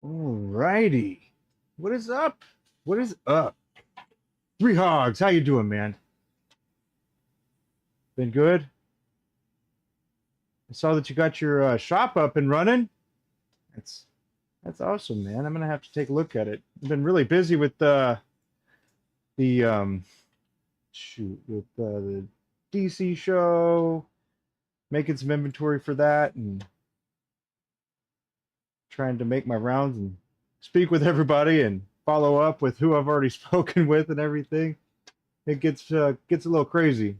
Alrighty. What is up? What is up? Three Hogs, how you doing, man? Been good? I saw that you got your shop up and running. That's that's awesome, man. I'm gonna have to take a look at it. I've been really busy with the shoot with the DC show, making some inventory for that, and trying to make my rounds and speak with everybody and follow up with who I've already spoken with and everything. It gets a little crazy.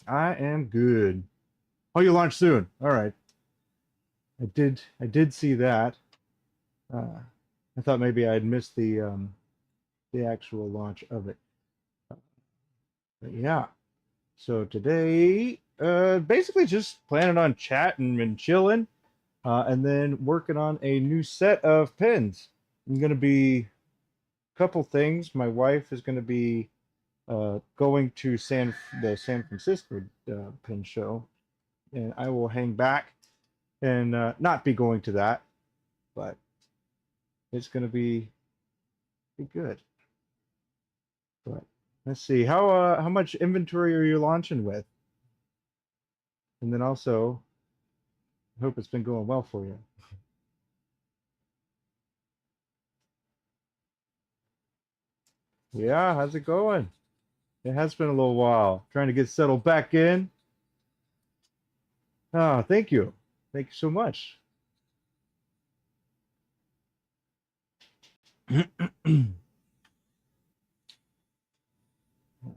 I am good. Oh, you launch soon. All right. I did see that. Uh, I thought maybe I'd missed the actual launch of it. But yeah. So today, basically just planning on chatting and chilling, and then working on a new set of pens. I'm gonna be a couple things. My wife is gonna be going to the San Francisco pen show, and I will hang back and not be going to that, but it's going to be good. But let's see how much inventory are you launching with, and then also I hope it's been going well for you. Yeah, how's it going? It has been a little while trying to get settled back in. Oh, thank you so much.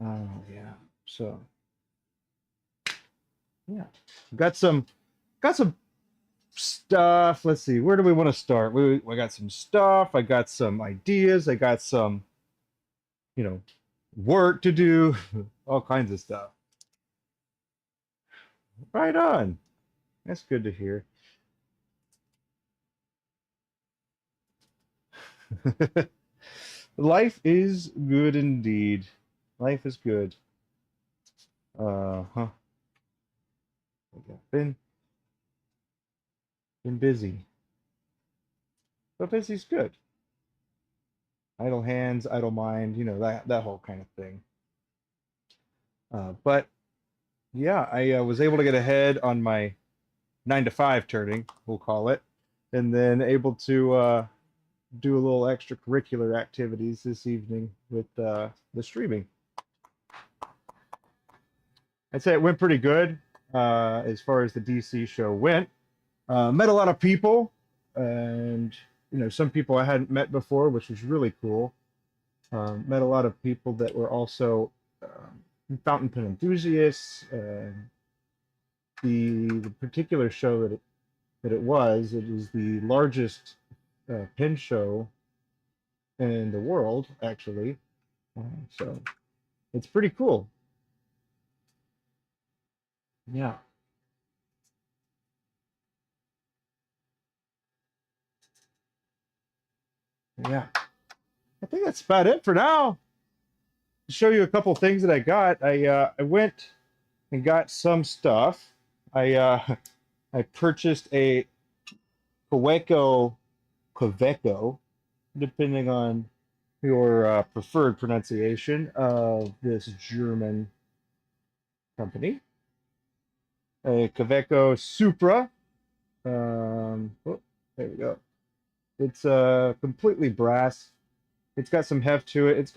Oh yeah, so yeah, got some stuff. Let's see, where do we want to start? We got some stuff. I got some ideas. I got some, you know, work to do, all kinds of stuff. Right on. That's good to hear. Life is good indeed. Life is good. Huh. Been busy. But busy's good. Idle hands, idle mind, that whole kind of thing. But yeah, I was able to get ahead on my 9 to 5 turning, we'll call it, and then able to do a little extracurricular activities this evening with the streaming. I'd say it went pretty good as far as the DC show went. Met a lot of people, and some people I hadn't met before, which was really cool. Met a lot of people that were also fountain pen enthusiasts. The particular show it is the largest pen show in the world, actually. So it's pretty cool. Yeah, yeah. I think that's about it for now. To show you a couple things that I got, I went and got some stuff. I I purchased a Queveco, depending on your preferred pronunciation of this German company. A Queveco Supra. Oh, there we go. It's completely brass. It's got some heft to it.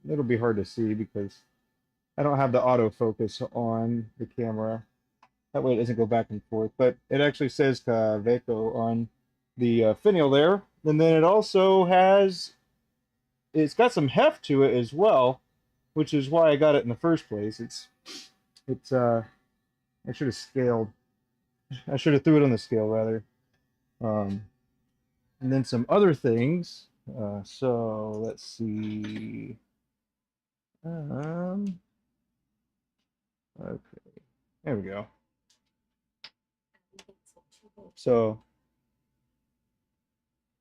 It'll be hard to see because I don't have the autofocus on the camera. That way it doesn't go back and forth. But it actually says Queveco on the finial there. And then it's got some heft to it as well, which is why I got it in the first place. It's I should have scaled. I should have threw it on the scale rather. Um, and then some other things. So let's see. Um, okay, there we go. So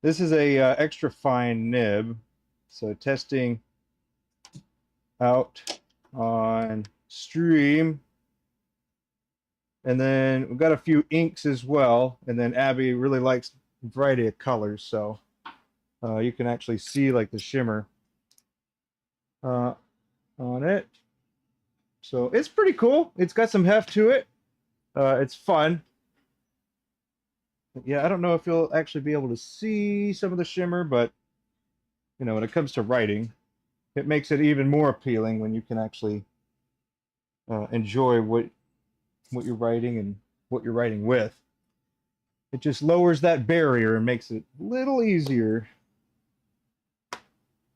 this is a extra fine nib. So testing out on stream. And then we've got a few inks as well. And then Abby really likes variety of colors, so you can actually see like the shimmer on it. So it's pretty cool. It's got some heft to it. It's fun. Yeah, I don't know if you'll actually be able to see some of the shimmer, but you know, when it comes to writing, it makes it even more appealing when you can actually enjoy what you're writing and what you're writing with. It just lowers that barrier and makes it a little easier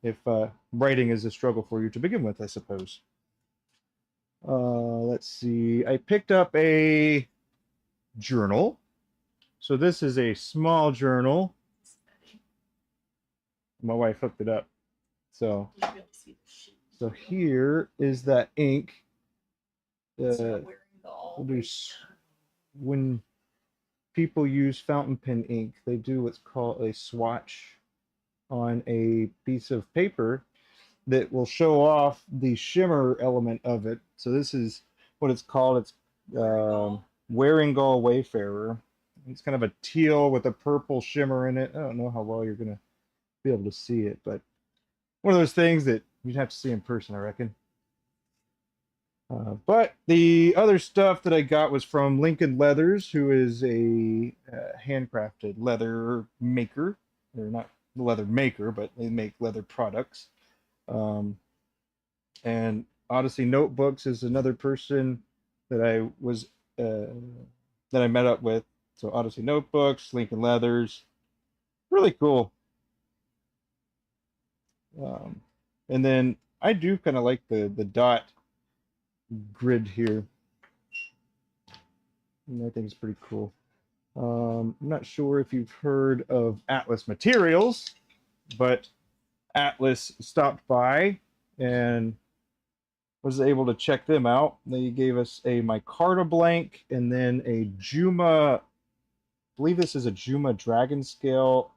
if writing is a struggle for you to begin with, I suppose. Let's see. I picked up a journal. So this is a small journal. My wife hooked it up. So here is that ink. When people use fountain pen ink, they do what's called a swatch on a piece of paper that will show off the shimmer element of it. So this is what it's called. It's Wearingeul Wayfarer. It's kind of a teal with a purple shimmer in it. I don't know how well you're going to be able to see it, but one of those things that you'd have to see in person, I reckon. But the other stuff that I got was from Lincoln Leathers, who is a handcrafted leather maker. They're not the leather maker, but they make leather products. And Odyssey Notebooks is another person that I was that I met up with. So Odyssey Notebooks, Lincoln Leathers, really cool. And then I do kind of like the dot grid here. And I think it's pretty cool. I'm not sure if you've heard of Atlas Materials, but Atlas stopped by and was able to check them out. They gave us a micarta blank and then a Juma, I believe this is a Juma Dragon Scale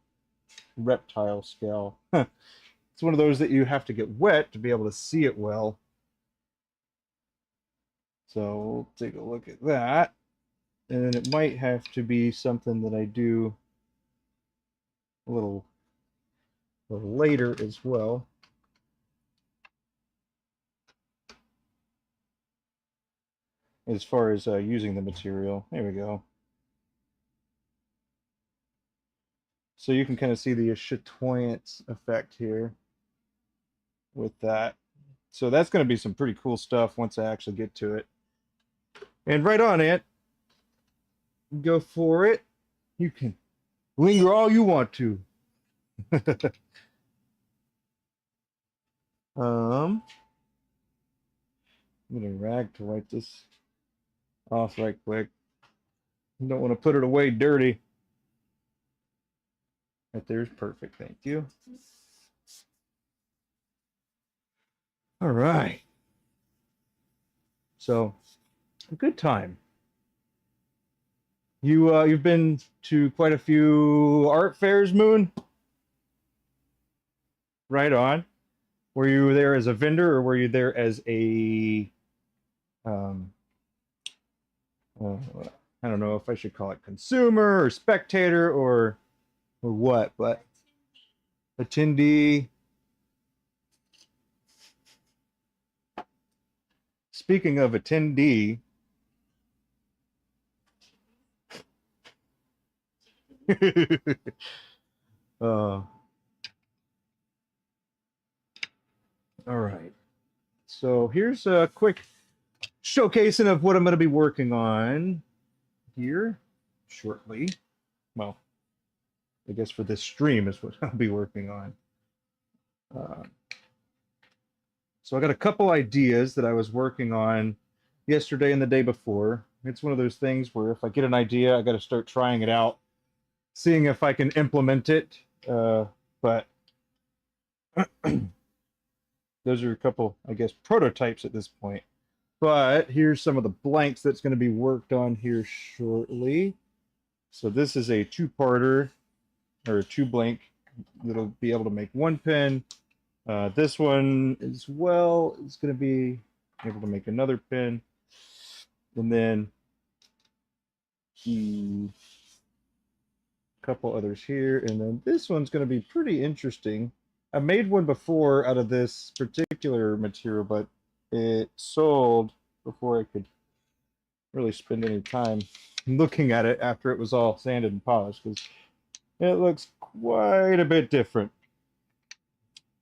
Reptile Scale. It's one of those that you have to get wet to be able to see it well. So we'll take a look at that. And it might have to be something that I do a little later as well. As far as using the material. There we go. So you can kind of see the chatoyance effect here with that. So that's going to be some pretty cool stuff once I actually get to it. And right on it, go for it. You can linger all you want to. I'm gonna rag to wipe this off right quick. Don't want to put it away dirty. Right there's perfect, thank you. All right. So, a good time. You've been to quite a few art fairs, Moon? Right on. Were you there as a vendor or were you there as a I don't know if I should call it consumer or spectator or what, but attendee. Speaking of attendee, all right. So here's a quick showcasing of what I'm going to be working on here shortly. Well, I guess for this stream is what I'll be working on. So I got a couple ideas that I was working on yesterday and the day before. It's one of those things where if I get an idea, I got to start trying it out, seeing if I can implement it. But those are a couple, I guess, prototypes at this point. But here's some of the blanks that's going to be worked on here shortly. So this is a two-parter or a two blank that'll be able to make one pen. This one as well is going to be able to make another pen. And then a couple others here, and then this one's going to be pretty interesting. I made one before out of this particular material, but it sold before I could really spend any time looking at it after it was all sanded and polished, because it looks quite a bit different.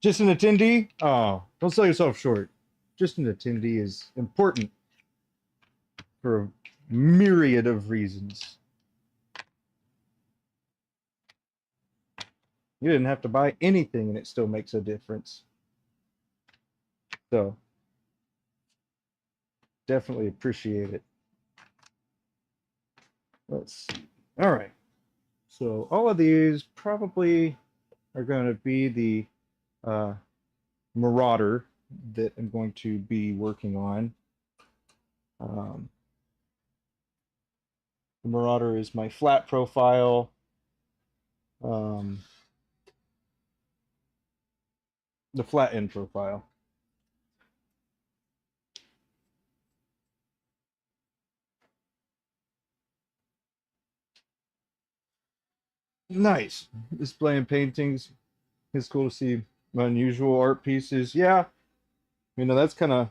Just an attendee? Oh, don't sell yourself short. Just an attendee is important for a myriad of reasons. You didn't have to buy anything and it still makes a difference. So definitely appreciate it. Let's see. All right. So all of these probably are going to be the Marauder that I'm going to be working on. The Marauder is my flat profile. The flat end profile. Nice. Displaying paintings. It's cool to see unusual art pieces. Yeah, you know, that's kind of,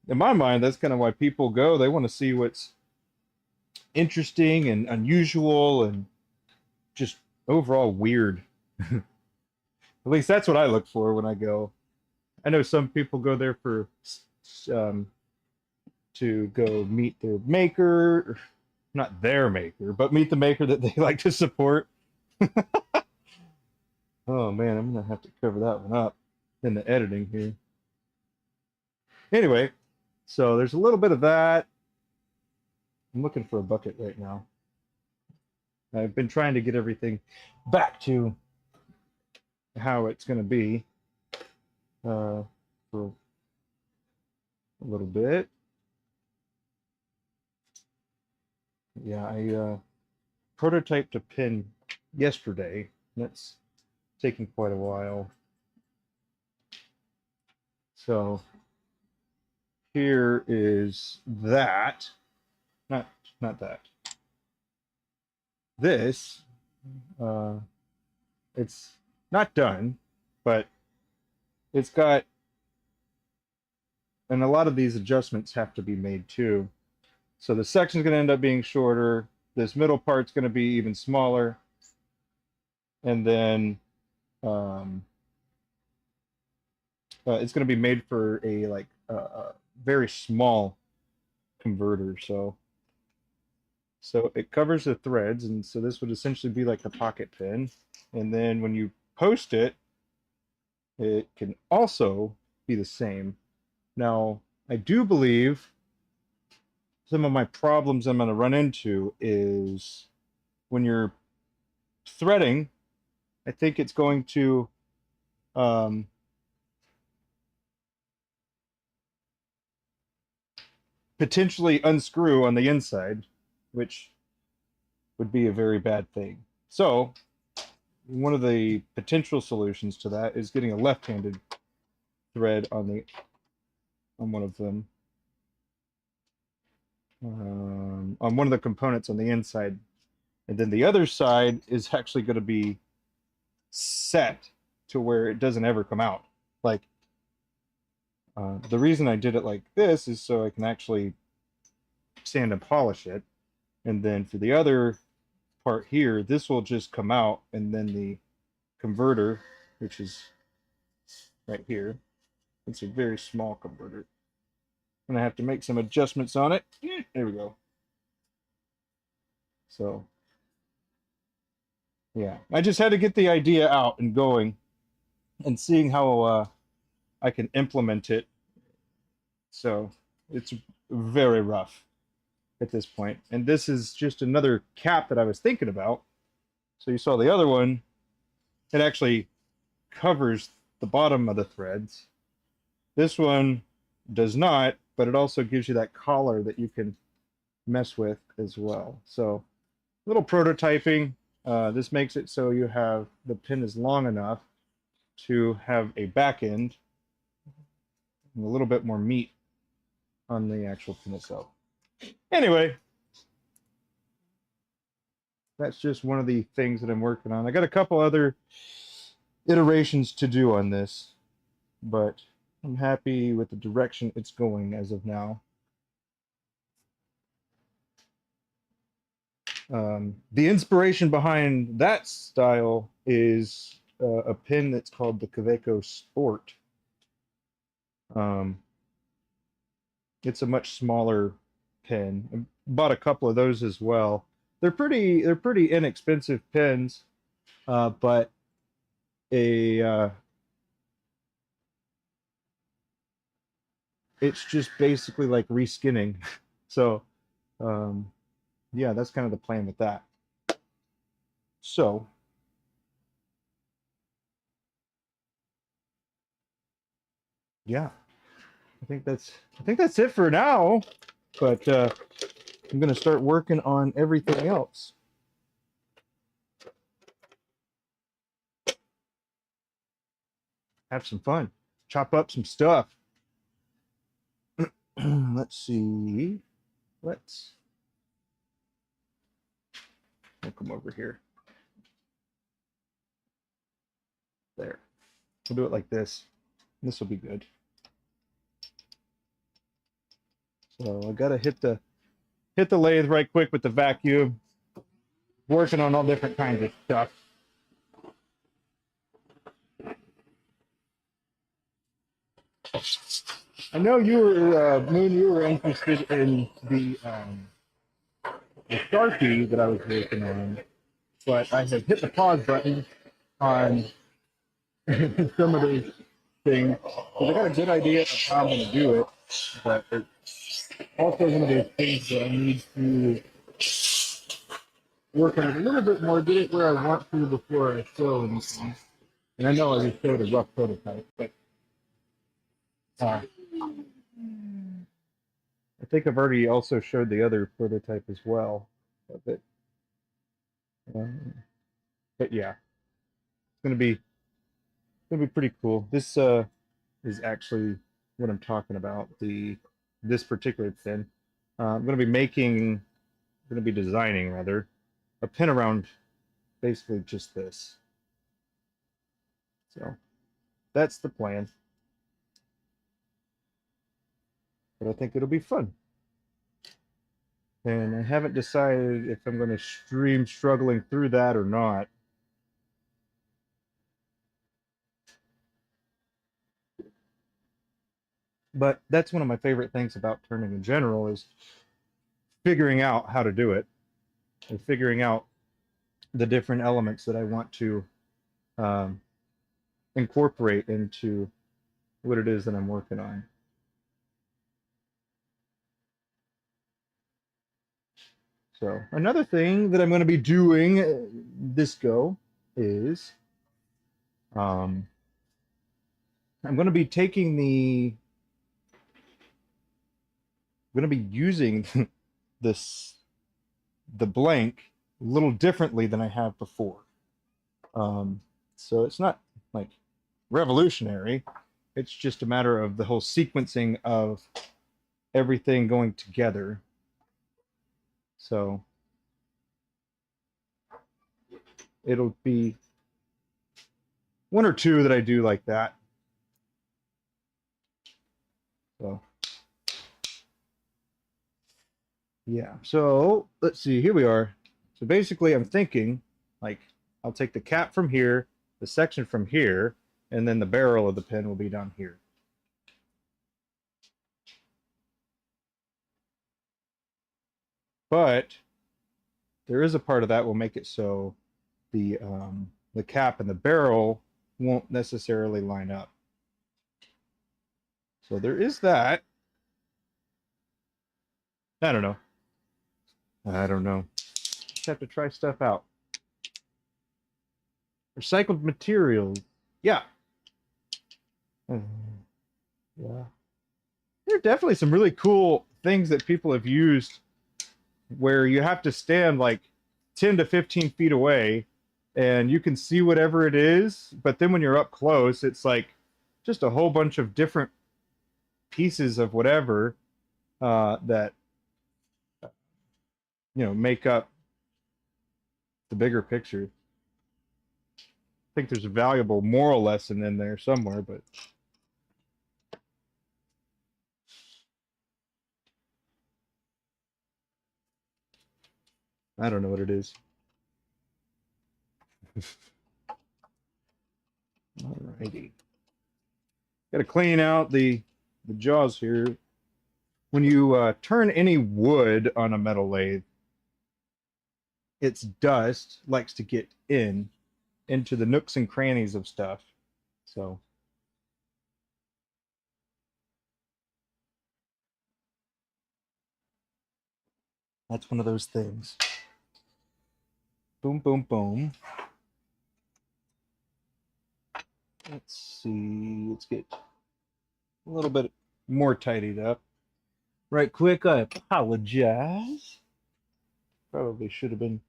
in my mind, that's kind of why people go. They want to see what's interesting and unusual and just overall weird. At least that's what I look for when I go. I know some people go there for um, to go meet their maker, not their maker, but meet the maker that they like to support. Oh man, I'm gonna have to cover that one up in the editing here. Anyway, so there's a little bit of that. I'm looking for a bucket right now. I've been trying to get everything back to how it's going to be for a little bit. Yeah, I prototyped a pin yesterday. That's taking quite a while. So here is that. Not that. This, it's not done, but it's got, and a lot of these adjustments have to be made too. So the section's going to end up being shorter. This middle part's going to be even smaller. And then it's going to be made for a very small converter. So it covers the threads, and so this would essentially be like a pocket pin. And then when you post it, it can also be the same. Now, I do believe some of my problems I'm going to run into is when you're threading, I think it's going to potentially unscrew on the inside, which would be a very bad thing. So one of the potential solutions to that is getting a left-handed thread on one of them, on one of the components on the inside, and then the other side is actually going to be set to where it doesn't ever come out. Like the reason I did it like this is so I can actually sand and polish it, and then for the other part here, this will just come out, and then the converter, which is right here, it's a very small converter. I'm gonna have to make some adjustments on it. There we go. So yeah, I just had to get the idea out and going and seeing how I can implement it. So it's very rough at this point. And this is just another cap that I was thinking about. So you saw the other one, it actually covers the bottom of the threads. This one does not, but it also gives you that collar that you can mess with as well. So a little prototyping. This makes it so you have the pin is long enough to have a back end and a little bit more meat on the actual pin itself. Anyway, that's just one of the things that I'm working on. I got a couple other iterations to do on this, but I'm happy with the direction it's going as of now. The inspiration behind that style is a pin that's called the Kaweco Sport. It's a much smaller pin. I bought a couple of those as well. They're pretty inexpensive pins, but a it's just basically like reskinning. So yeah, that's kind of the plan with that. So yeah, I think that's it for now. But I'm gonna start working on everything else. Have some fun. Chop up some stuff. Let's see. Let's We'll come over here. There. We'll do it like this. This will be good. So I gotta hit the lathe right quick with the vacuum. Working on all different kinds of stuff. I know you were Moon. You were interested in the Sharpie that I was working on, but I have hit the pause button on some of those things because I got a good idea of how I'm going to do it, but it's also one of those things that I need to work on it a little bit more, get it where I want to before I show anything. And I know I just showed a rough prototype, but I think I've already also showed the other prototype as well of it. But yeah, it's gonna be pretty cool. This is actually what I'm talking about. This particular pin. I'm gonna be designing rather, a pin around basically just this. So that's the plan. But I think it'll be fun. And I haven't decided if I'm going to stream struggling through that or not. But that's one of my favorite things about turning in general is figuring out how to do it and figuring out the different elements that I want to um, incorporate into what it is that I'm working on. So another thing that I'm going to be doing this go is I'm going to be using the blank a little differently than I have before. So it's not like revolutionary. It's just a matter of the whole sequencing of everything going together. So it'll be one or two that I do like that. So yeah, so let's see, here we are. So basically I'm thinking like I'll take the cap from here, the section from here, and then the barrel of the pen will be down here. But there is a part of that will make it so the cap and the barrel won't necessarily line up. So there is that. I don't know. Just have to try stuff out. Recycled materials. Yeah. Yeah. There are definitely some really cool things that people have used where you have to stand like 10 to 15 feet away and you can see whatever it is, but then when you're up close, it's like just a whole bunch of different pieces of whatever that make up the bigger picture. I think there's a valuable moral lesson in there somewhere, but I don't know what it is. Alrighty. Got to clean out the jaws here. When you turn any wood on a metal lathe, its dust likes to get into the nooks and crannies of stuff. So that's one of those things. Boom, boom, boom. Let's see. Let's get a little bit more tidied up. Right quick, I apologize. Probably should have been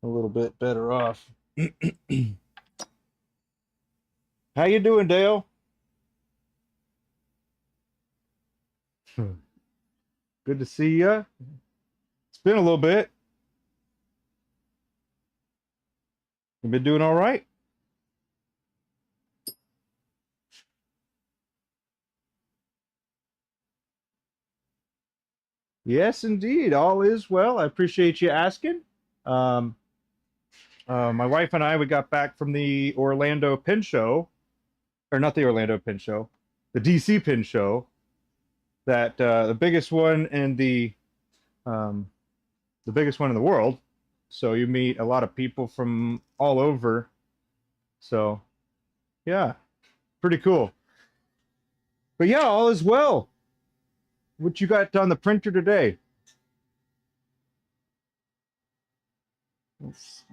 a little bit better off. How you doing, Dale? Good to see you. It's been a little bit. You been doing all right? Yes, indeed. All is well. I appreciate you asking. Um, my wife and I, we got back from the Orlando Pin Show, or not the Orlando Pin Show, the DC Pin Show. That the biggest one in um, the biggest one in the world. So you meet a lot of people from all over. So yeah, pretty cool. But yeah, all is well. What you got on the printer today? Let's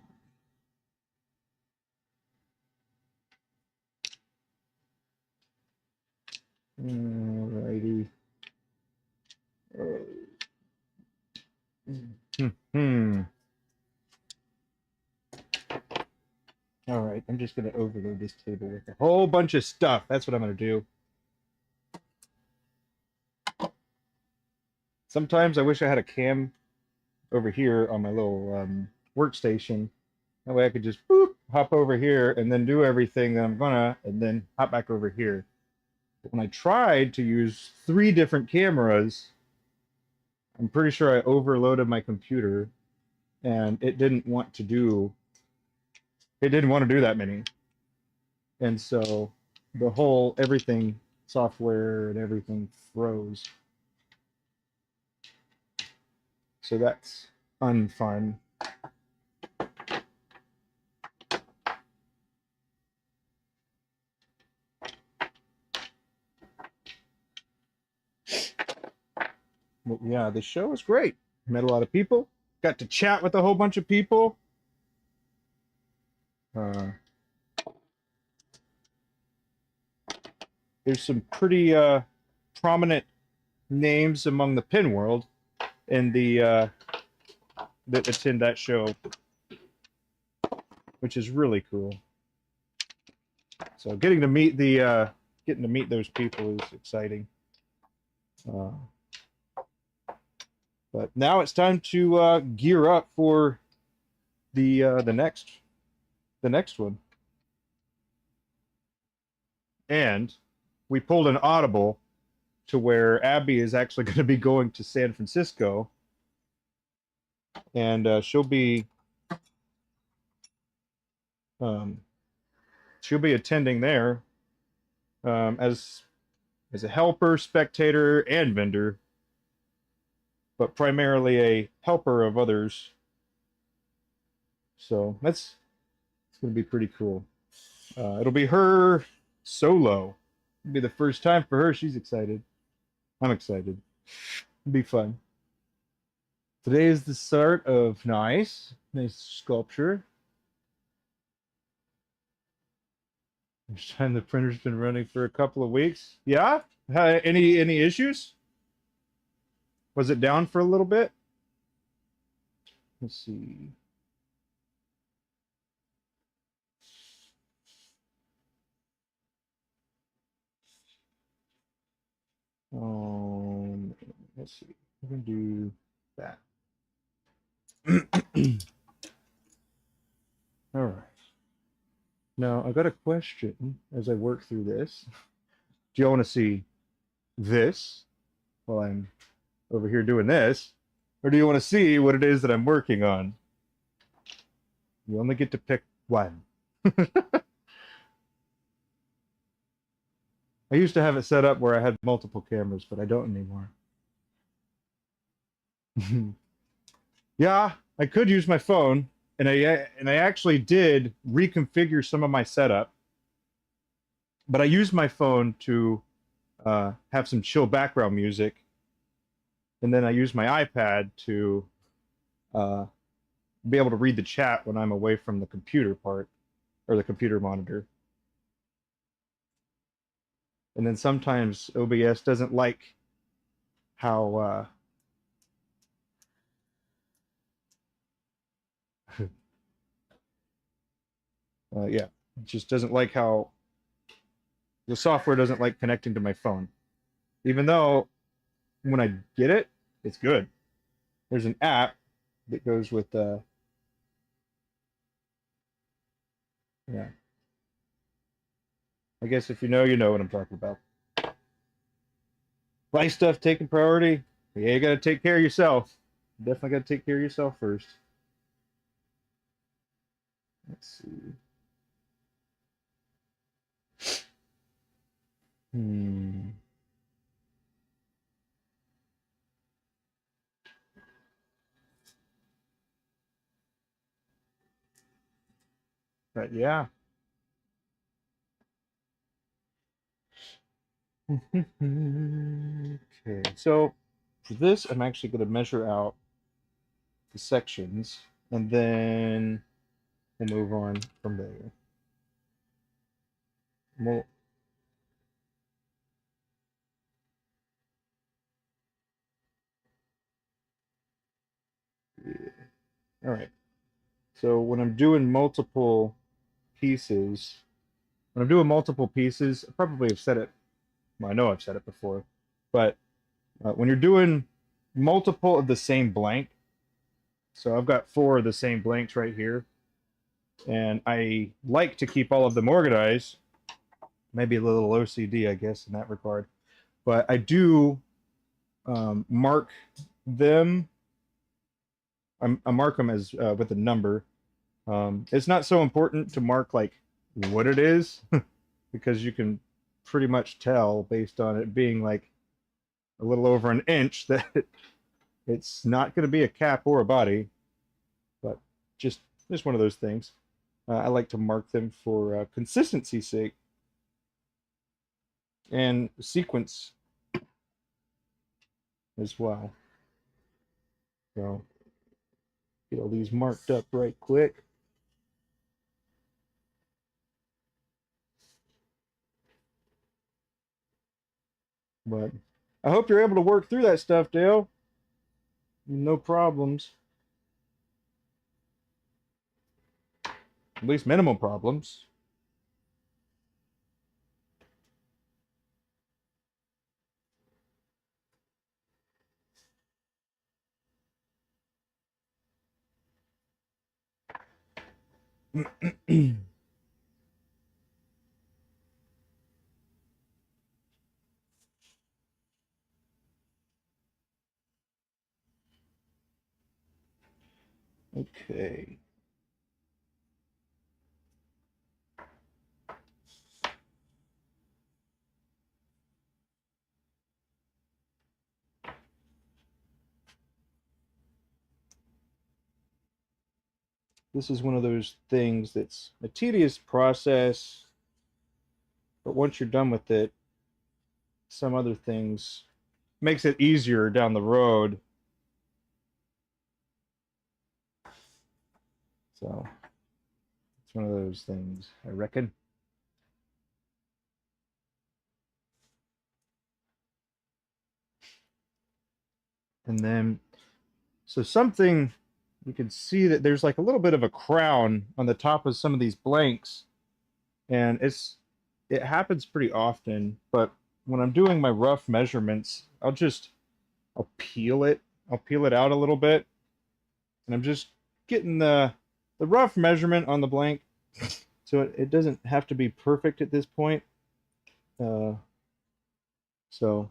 Alrighty. Hmm. All right, I'm just gonna overload this table with a whole bunch of stuff. That's what I'm gonna do. Sometimes I wish I had a cam over here on my little workstation. That way I could just boop, hop over here and then do everything that I'm gonna, and then hop back over here. But when I tried to use 3 different cameras, I'm pretty sure I overloaded my computer, and it didn't want to do that many. And so the whole everything software and everything froze. So that's unfun. But yeah, the show was great. Met a lot of people. Got to chat with a whole bunch of people. Uh, there's some pretty prominent names among the pin world in the that attend that show, which is really cool. So getting to meet those people is exciting. Uh, but now it's time to gear up for the next one. And we pulled an audible to where Abby is actually going to be going to San Francisco, and um, she'll be attending there as a helper, spectator, and vendor, but primarily a helper of others. So it's going to be pretty cool. It'll be her solo. It'll be the first time for her. She's excited. I'm excited. It'll be fun. Today is the start of nice sculpture. This time the printer's been running for a couple of weeks. Yeah? Any issues? Was it down for a little bit? Let's see. Let's see. We can do that. All right. Now, I've got a question as I work through this. Do you want to see this while I'm over here doing this? Or do you want to see what it is that I'm working on? You only get to pick one. I used to have it set up where I had multiple cameras, but I don't anymore. Yeah, I could use my phone, and I actually did reconfigure some of my setup, but I used my phone to have some chill background music, and then I used my iPad to uh, be able to read the chat when I'm away from the computer part or the computer monitor. And then sometimes OBS doesn't like how yeah, it just doesn't like how the software doesn't like connecting to my phone. Even though when I get it, it's good. There's an app that goes with yeah. I guess if you know, you know what I'm talking about. Life stuff taking priority. Yeah, you got to take care of yourself. Definitely got to take care of yourself first. Let's see. Hmm. But yeah. Okay. So for this, I'm actually going to measure out the sections, and then we'll move on from there. We'll, yeah. All right. So when I'm doing multiple pieces, I probably have said it. Well, I know I've said it before, but when you're doing multiple of the same blank, so I've got 4 of the same blanks right here, and I like to keep all of them organized. Maybe a little OCD, I guess, in that regard. But I do mark them. I mark them as with a number. It's not so important to mark like what it is because you can pretty much tell based on it being like a little over an inch that it's not going to be a cap or a body, but just one of those things. I like to mark them for consistency's sake and sequence as well. So get all these marked up right quick. But I hope you're able to work through that stuff, Dale. No problems. At least minimal problems. Okay. This is one of those things that's a tedious process, but once you're done with it, some other things makes it easier down the road. So it's one of those things, I reckon. And then, so something you can see that there's like a little bit of a crown on the top of some of these blanks, and it happens pretty often. But when I'm doing my rough measurements, I'll peel it out a little bit, and I'm just getting the the rough measurement on the blank, so it doesn't have to be perfect at this point. So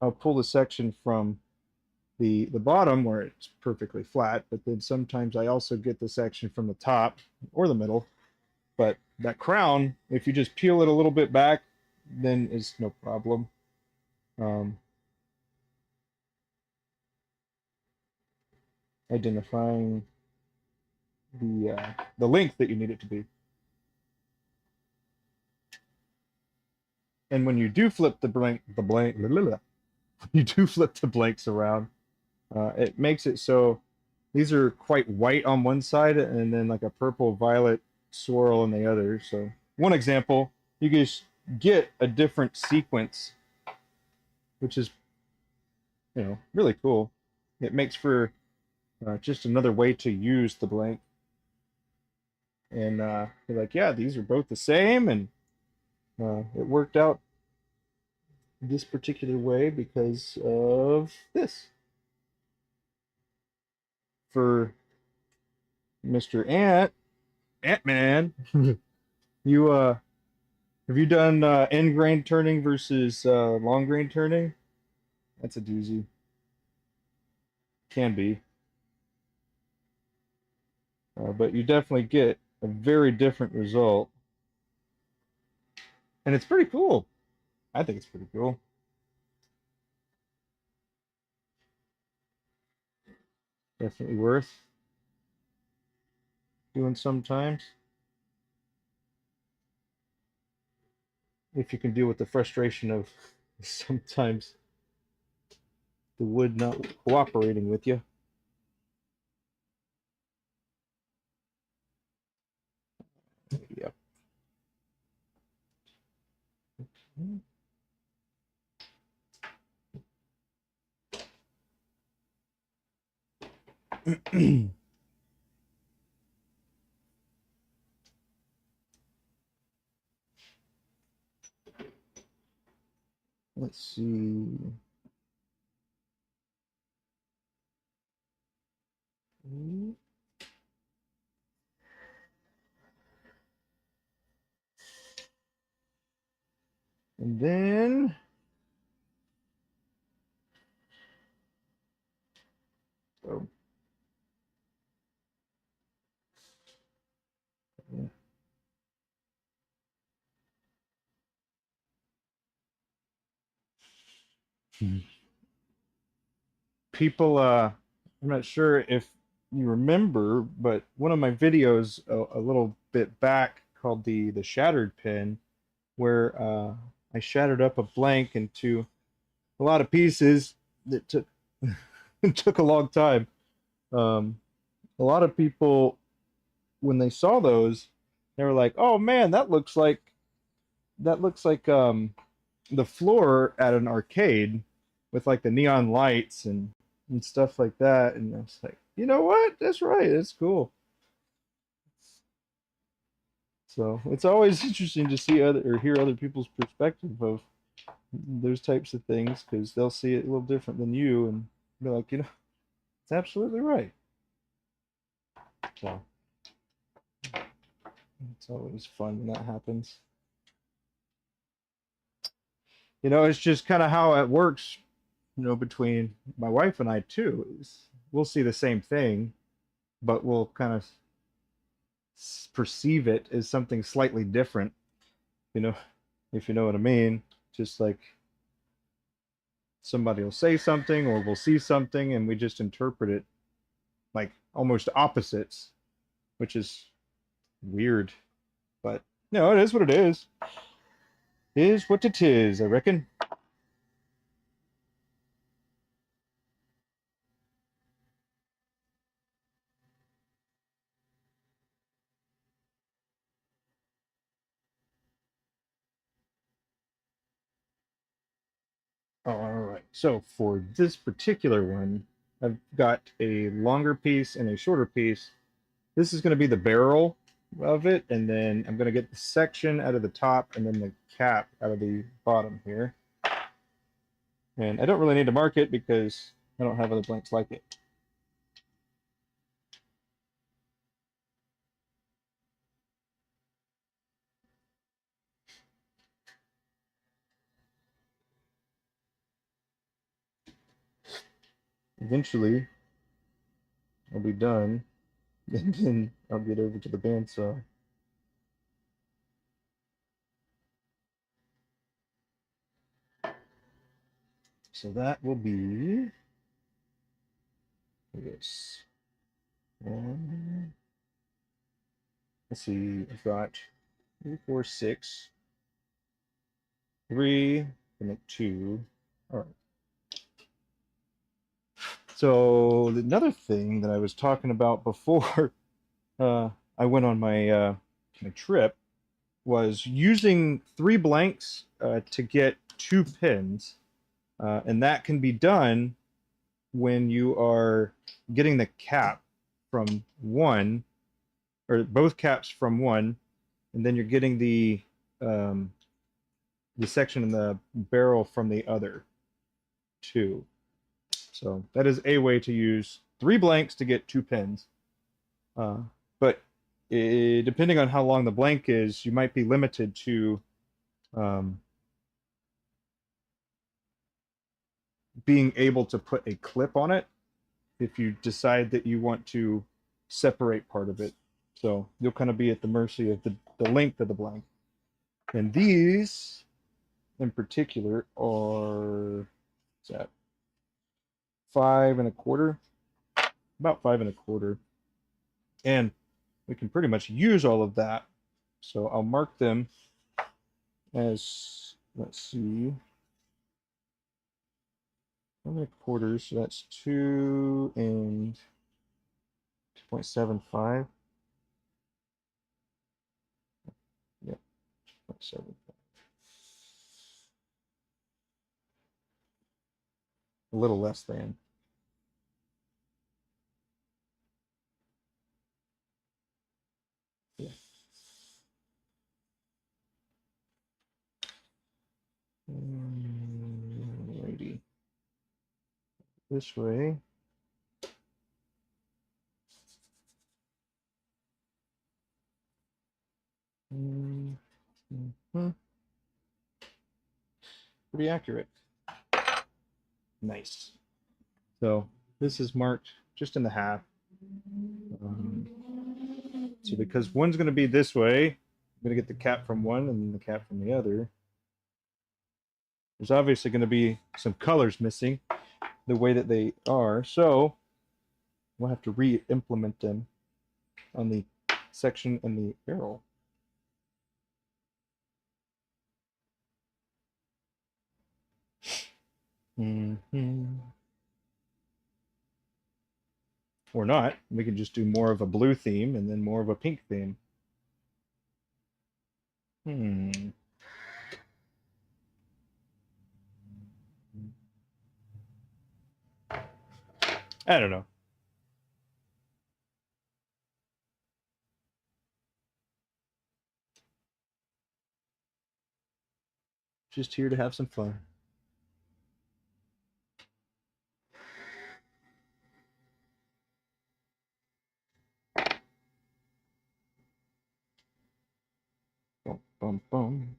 I'll pull the section from the bottom where it's perfectly flat, but then sometimes I also get the section from the top or the middle. But that crown, if you just peel it a little bit back, then it's no problem. Identifying the length that you need it to be. And when you do flip you do flip the blanks around, it makes it so these are quite white on one side and then like a purple violet swirl on the other. So one example, you just get a different sequence, which is, you know, really cool. It makes for just another way to use the blank. And you're like, yeah, these are both the same, and it worked out this particular way because of this. For Mr. Ant-Man, you have you done end grain turning versus long grain turning? That's a doozy. Can be. But you definitely get a very different result. And it's pretty cool. I think it's pretty cool. Definitely worth doing sometimes. If you can deal with the frustration of sometimes the wood not cooperating with you. Yep. Let's see. And then oh, yeah. People, I'm not sure if you remember, but one of my videos a little bit back called the shattered pin, where I shattered up a blank into a lot of pieces that took it took a long time. A lot of people, when they saw those, they were like, "Oh man, that looks like the floor at an arcade with like the neon lights and stuff like that." And I was like, you know what? That's right. That's cool. So it's always interesting to see other or hear other people's perspective of those types of things because they'll see it a little different than you and be like, you know, it's absolutely right. So it's always fun when that happens. You know, it's just kind of how it works, you know, between my wife and I too. Is we'll see the same thing, but we'll kind of perceive it as something slightly different, you know, if you know what I mean. Just like somebody will say something or we'll see something and we just interpret it like almost opposites, which is weird. But no, it is what it is. It is what it is, I reckon. All right. So for this particular one, I've got a longer piece and a shorter piece. This is going to be the barrel of it, and then I'm going to get the section out of the top and then the cap out of the bottom here. And I don't really need to mark it because I don't have other blanks like it. eventually I'll be done, and then I'll get over to the bandsaw. So that will be this. One, let's see, I've got 3, 4, 6, 3, and a 2. All right. So another thing that I was talking about before I went on my trip was using 3 blanks to get 2 pins, and that can be done when you are getting the cap from one, or both caps from one, and then you're getting the section in the barrel from the other two. So that is a way to use 3 blanks to get 2 pins. Uh, but depending on how long the blank is, you might be limited to um, being able to put a clip on it if you decide that you want to separate part of it. So you'll kind of be at the mercy of the length of the blank. And these in particular are, what's that, 5 1/4, about 5 1/4. And we can pretty much use all of that. So I'll mark them as, let's see, 5 1/4, so that's 2 and 2.75. Yep, 2.75. A little less than. Yeah. Alrighty. This way. Mm-hmm. Pretty accurate. Nice. So this is marked just in the half. Um, so because one's going to be this way, I'm going to get the cap from one and the cap from the other. There's obviously going to be some colors missing the way that they are, so we'll have to re-implement them on the section and the barrel. Mm-hmm. Or not. We can just do more of a blue theme and then more of a pink theme. I don't know. Just here to have some fun. Bum, bum, bum.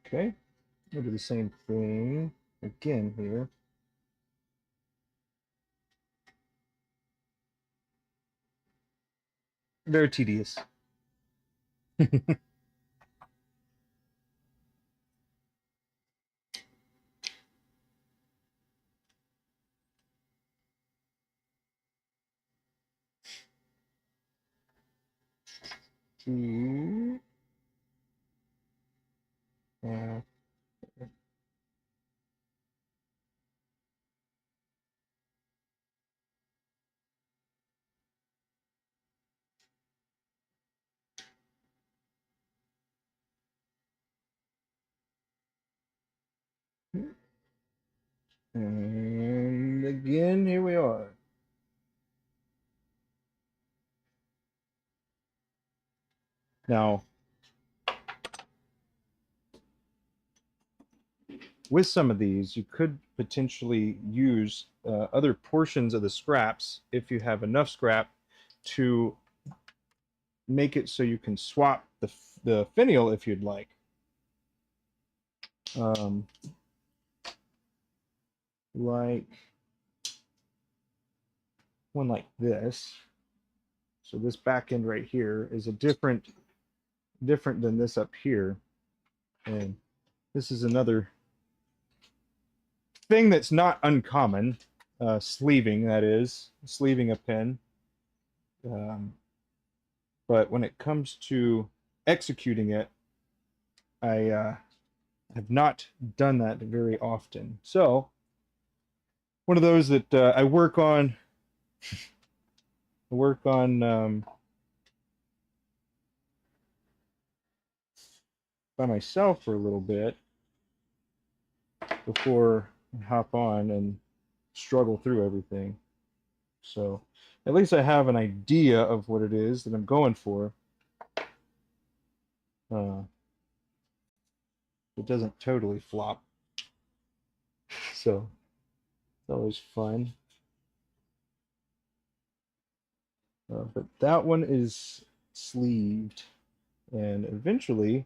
Okay, we'll do the same thing again here. Very tedious. Two. Uh, and again, here we are. Now, with some of these, you could potentially use other portions of the scraps, if you have enough scrap, to make it so you can swap the finial if you'd like. Like one like this. So this back end right here is a different than this up here. And this is another thing that's not uncommon. Sleeving, that is, sleeving a pin. But when it comes to executing it, I have not done that very often. So one of those that I work on by myself for a little bit before I hop on and struggle through everything. So at least I have an idea of what it is that I'm going for. It doesn't totally flop. So it's always fun. But that one is sleeved, and eventually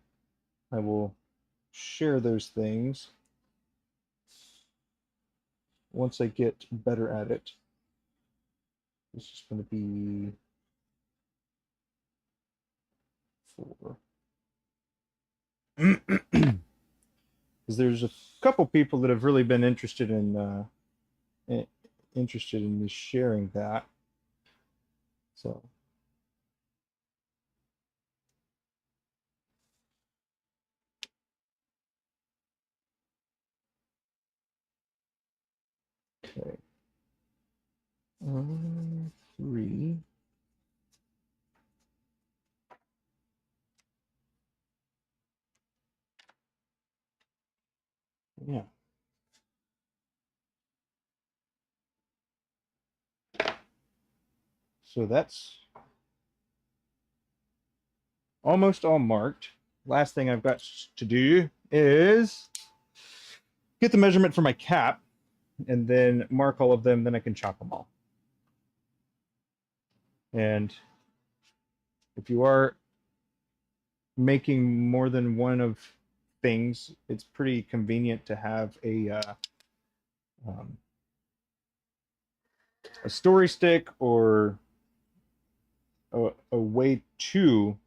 I will share those things once I get better at it. This is going to be 4. Because there's a couple people that have really been interested in me sharing that. So okay, 3. Yeah. So that's almost all marked. Last thing I've got to do is get the measurement for my cap and then mark all of them, then I can chop them all. And if you are making more than one of things, it's pretty convenient to have a story stick or a way to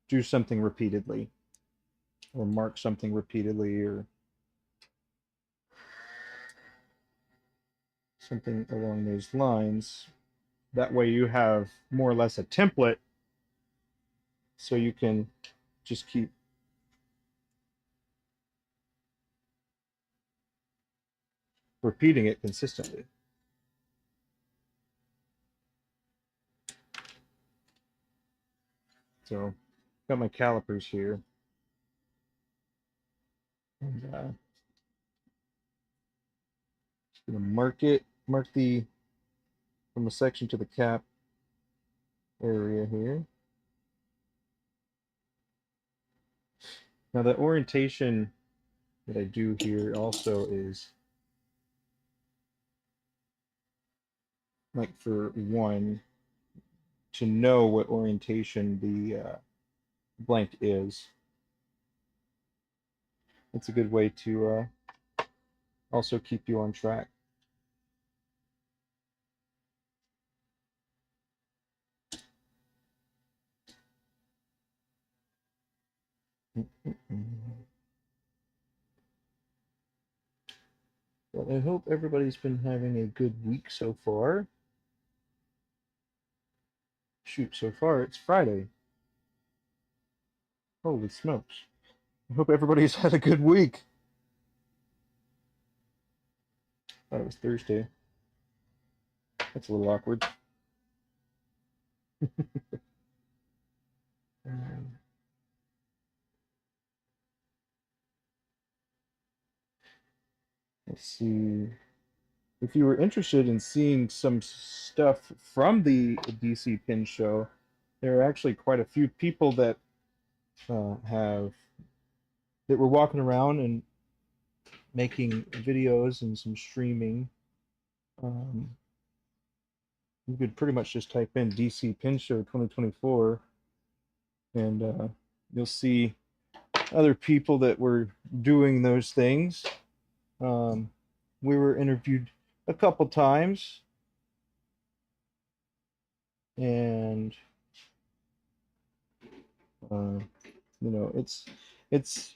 do something repeatedly or mark something repeatedly or something along those lines. That way you have more or less a template so you can just keep repeating it consistently. So got my calipers here. And just gonna mark the from the section to the cap area here. Now the orientation that I do here also is like for one to know what orientation the blank is. It's a good way to also keep you on track. Well, I hope everybody's been having a good week so far. Shoot, so far it's Friday. Holy smokes. I hope everybody's had a good week. Thought it was Thursday. That's a little awkward. Let's see. If you were interested in seeing some stuff from the DC Pin Show, there are actually quite a few people that were walking around and making videos and some streaming. You could pretty much just type in DC Pin Show 2024, and you'll see other people that were doing those things. We were interviewed a couple times, and it's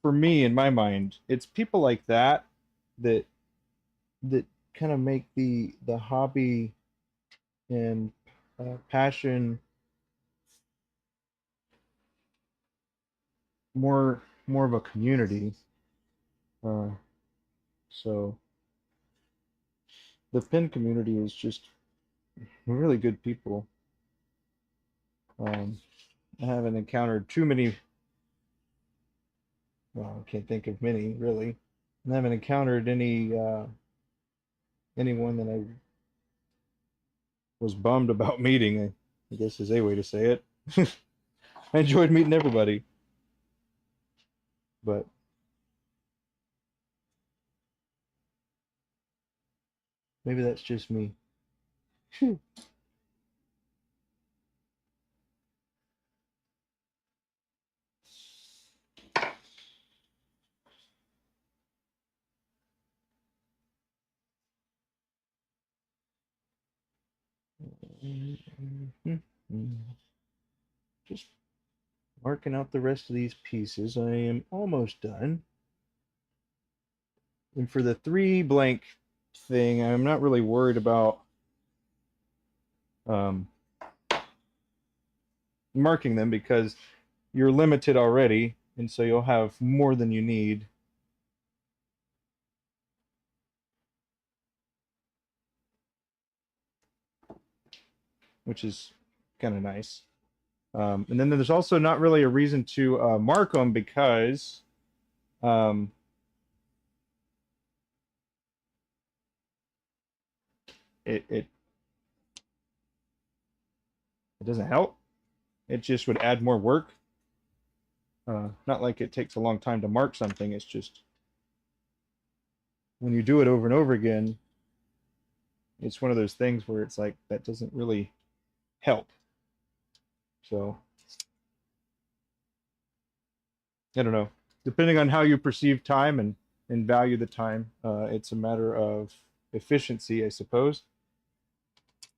for me, in my mind, it's people like that that kind of make the hobby and passion more of a community. So the pin community is just really good people. I haven't encountered too many. Well, I can't think of many really. I haven't encountered anyone that I was bummed about meeting, I guess is a way to say it. I enjoyed meeting everybody, but maybe that's just me. Just marking out the rest of these pieces. I am almost done. And for the 3 blank thing, I'm not really worried about marking them because you're limited already, and so you'll have more than you need. Which is kind of nice. And then there's also not really a reason to mark them because it doesn't help. It just would add more work. Not like it takes a long time to mark something. It's just when you do it over and over again, it's one of those things where it's like that doesn't really help. So I don't know. Depending on how you perceive time and value the time, it's a matter of efficiency, I suppose.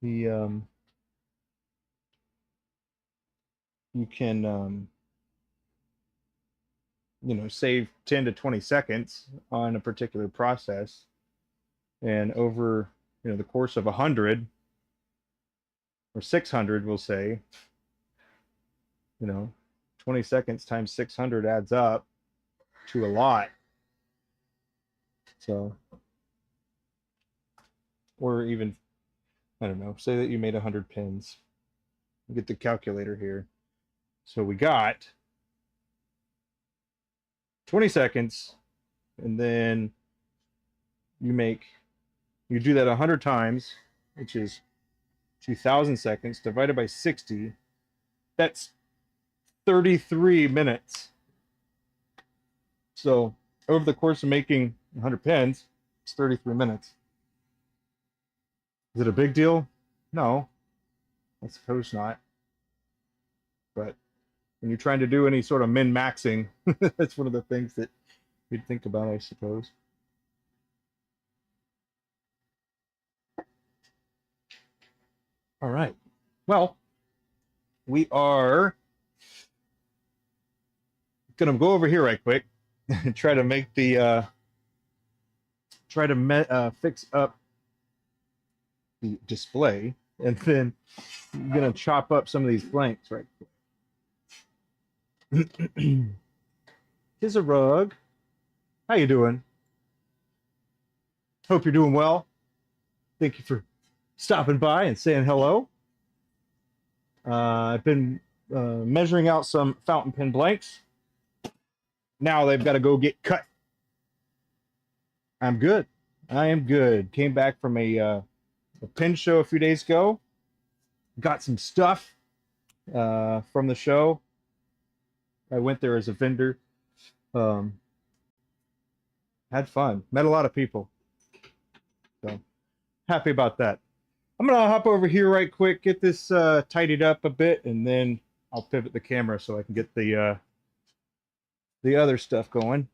The you can save 10 to 20 seconds on a particular process, and over the course of 100 or 600, we'll say, 20 seconds times 600 adds up to a lot. So, or even, I don't know, say that you made 100 pins. Get the calculator here. So we got 20 seconds, and then you do that 100 times, which is 2,000 seconds divided by 60. That's 33 minutes. So over the course of making 100 pins, it's 33 minutes. Is it a big deal? No, I suppose not. But when you're trying to do any sort of min-maxing, that's one of the things that you'd think about, I suppose. All right. Well, we are going to go over here right quick and try to make the fix up the display, and then I'm going to chop up some of these blanks right quick. Here's a rug. How you doing? Hope you're doing well. Thank you for stopping by and saying hello. I've been measuring out some fountain pen blanks. Now they've got to go get cut. I'm good. I am good. Came back from a pen show a few days ago. Got some stuff from the show. I went there as a vendor. Had fun. Met a lot of people. So happy about that. I'm gonna hop over here right quick, get this tidied up a bit, and then I'll pivot the camera so I can get the other stuff going,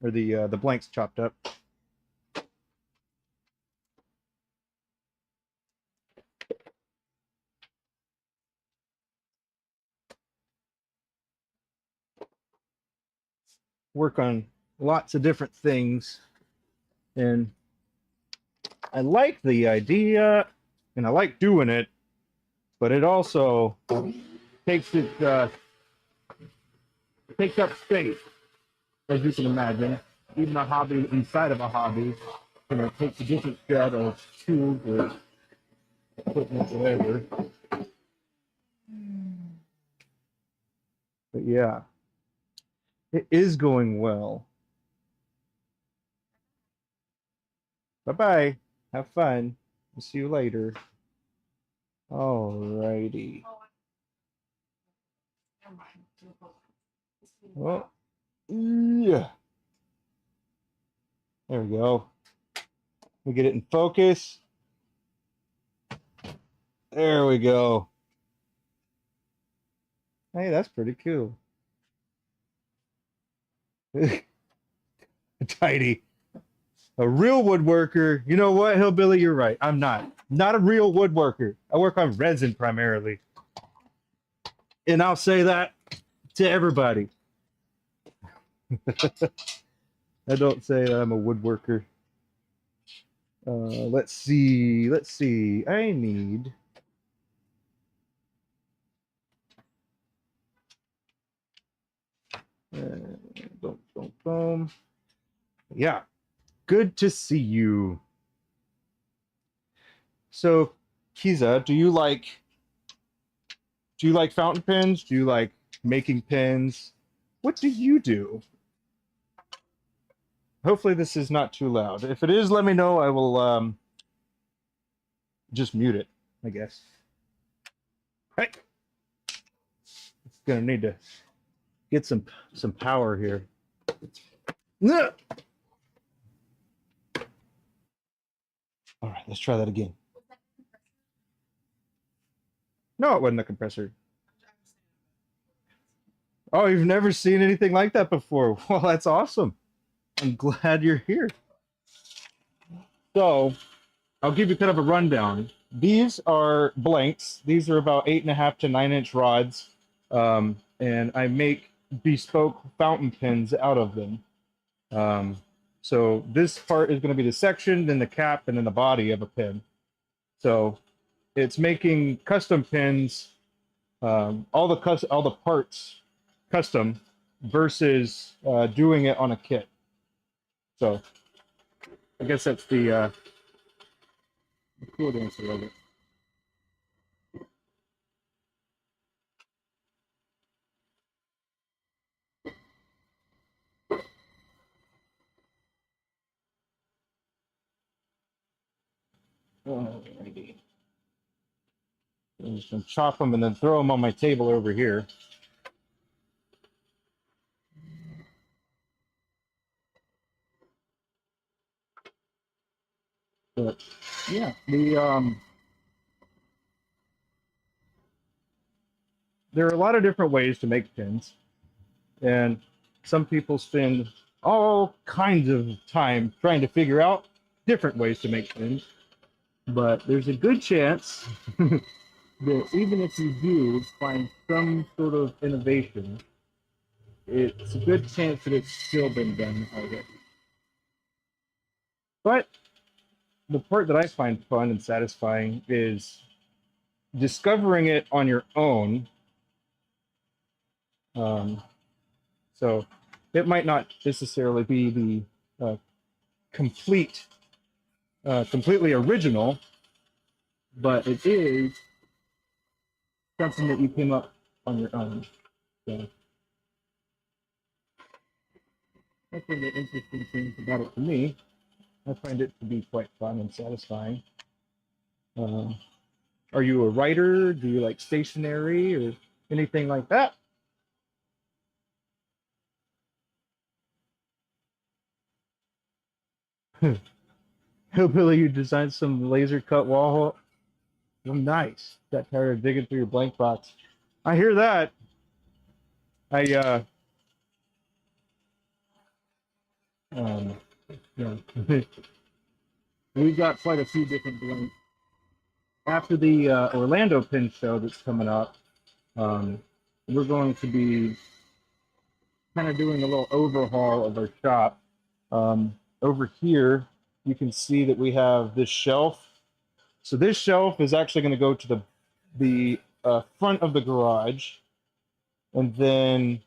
or the blanks chopped up. Work on lots of different things, and I like the idea, and I like doing it, but it also takes takes up space, as you can imagine. Even a hobby inside of a hobby, it takes a different set of tools or equipment, whatever. But yeah, it is going well. Bye-bye. Have fun. I'll see you later. Alrighty. Well, yeah. There we go. We get it in focus. There we go. Hey, that's pretty cool. Tidy. A real woodworker. You know what, Hillbilly? You're right. I'm not. Not a real woodworker. I work on resin primarily. And I'll say that to everybody. I don't say that I'm a woodworker. Let's see. Let's see. I need. Boom, boom, boom. Yeah. Good to see you. So, Kiza, do you like fountain pens? Do you like making pens? What do you do? Hopefully this is not too loud. If it is, let me know. I will just mute it, I guess. Hey. It's gonna need to get some power here. No. All right, let's try that again. No, it wasn't a compressor. Oh, you've never seen anything like that before. Well, that's awesome. I'm glad you're here. So, I'll give you kind of a rundown. These are blanks. These are about 8.5 to 9-inch rods, and I make bespoke fountain pens out of them. So this part is going to be the section, then the cap, and then the body of a pen. So it's making custom pens, all the parts custom versus doing it on a kit. So I guess that's the cool answer of it. Alrighty. I'm just gonna chop them and then throw them on my table over here. But yeah, there are a lot of different ways to make pins, and some people spend all kinds of time trying to figure out different ways to make pins. But there's a good chance that even if you do find some sort of innovation, it's a good chance that it's still been done already. But the part that I find fun and satisfying is discovering it on your own. So it might not necessarily be the completely original, but it is something that you came up on your own. So that's one of the interesting things about it for me. I find it to be quite fun and satisfying. Are you a writer? Do you like stationery or anything like that? Hillbilly, you designed some laser cut wall hole. Well, nice. Got tired of digging through your blank box. I hear that. I um yeah. We've got quite a few different blanks. After the Orlando Pin Show that's coming up, we're going to be kind of doing a little overhaul of our shop. Over here, you can see that we have this shelf. So this shelf is actually going to go to the front of the garage, and then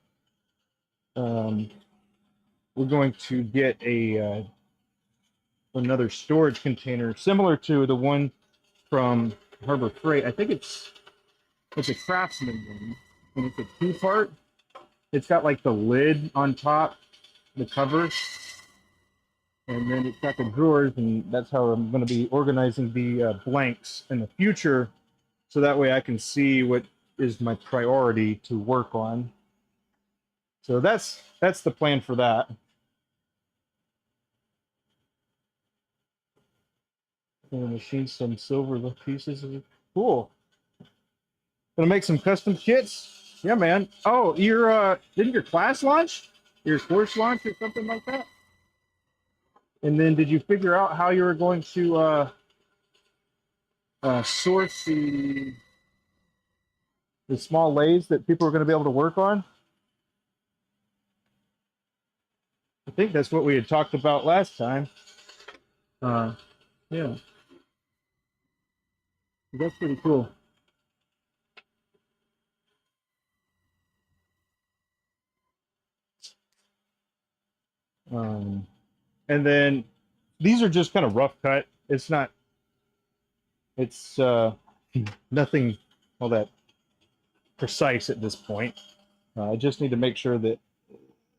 we're going to get a another storage container similar to the one from Harbor Freight. I think it's a Craftsman one, and it's a two-part. It's got like the lid on top, the cover, and then it's got the drawers, and that's how I'm going to be organizing the blanks in the future, so that way I can see what is my priority to work on. So that's the plan for that. I'm gonna machine some silver pieces. Cool. Gonna make some custom kits. Yeah, man. Oh, your didn't your class launch? Your course launch or something like that? And then did you figure out how you were going to source the small lathes that people are going to be able to work on? I think that's what we had talked about last time. Yeah, that's pretty cool. Um, and then these are just kind of rough cut. It's not. It's nothing all that precise at this point. I just need to make sure that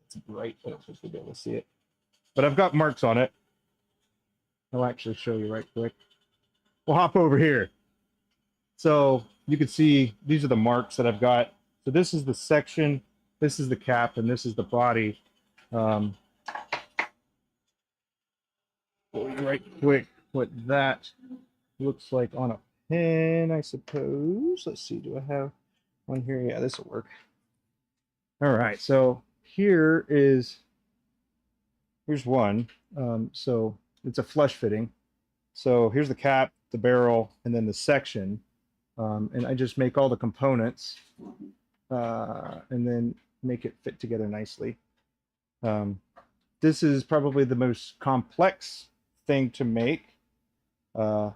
it's bright so to be able to see it. But I've got marks on it. I'll actually show you right quick. We'll hop over here. So you can see these are the marks that I've got. So this is the section, this is the cap, and this is the body. Right quick what that looks like on a pen, I suppose. Let's see, do I have one here? Yeah, this will work. All right, so here's one. So it's a flush fitting. So here's the cap, the barrel, and then the section. And I just make all the components and then make it fit together nicely. This is probably the most complex thing to make, but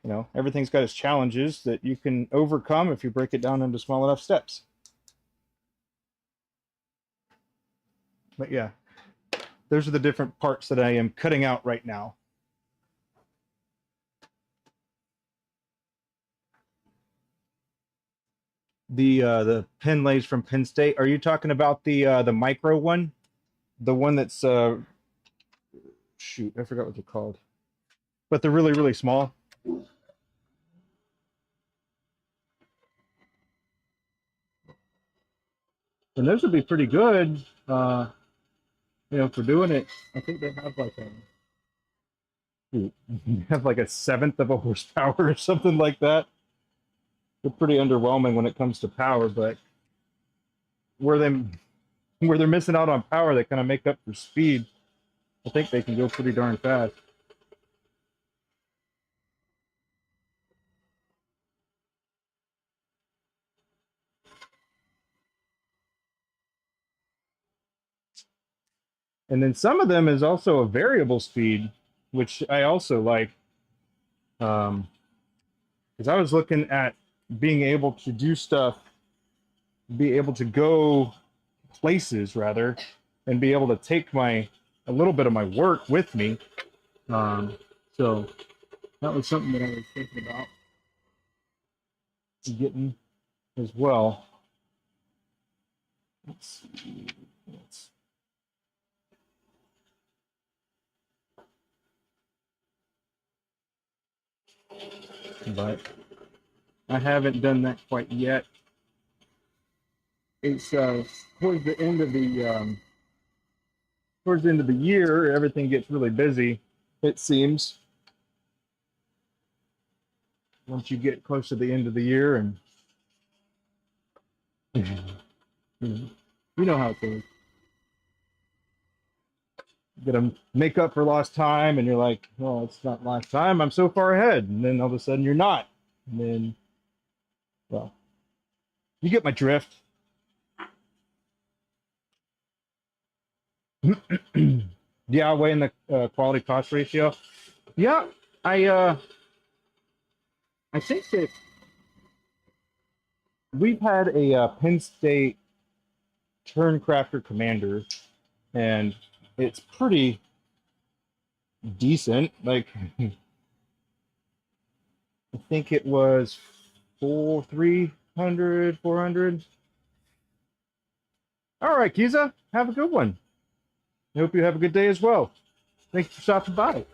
you know, everything's got its challenges that you can overcome if you break it down into small enough steps. But yeah, those are the different parts that I am cutting out right now. The pen lathes from Penn State. Are you talking about the micro one? The one that's shoot, I forgot what they're called. But they're really, really small. And those would be pretty good, you know, for doing it. I think they have like a seventh of a horsepower or something like that. They're pretty underwhelming when it comes to power, but where they're missing out on power, they kind of make up for speed. I think they can go pretty darn fast. And then some of them is also a variable speed, which I also like. Because I was looking at being able to do stuff, be able to go places rather, and be able to take a little bit of my work with me. So that was something that I was thinking about getting as well. Let's see. But I haven't done that quite yet. It's towards the end of towards the end of the year, everything gets really busy, it seems. Once you get close to the end of the year, and you know how it goes. You gotta make up for lost time, and you're like, well, it's not lost time. I'm so far ahead, and then all of a sudden you're not, and then, well, you get my drift. Yeah, weighing the quality cost ratio. Yeah, I uh, I think that we've had a Penn State Turncrafter Commander, and it's pretty decent. Like, I think it was 300, 400. All right, Kiza, have a good one. I hope you have a good day as well. Thanks for stopping by.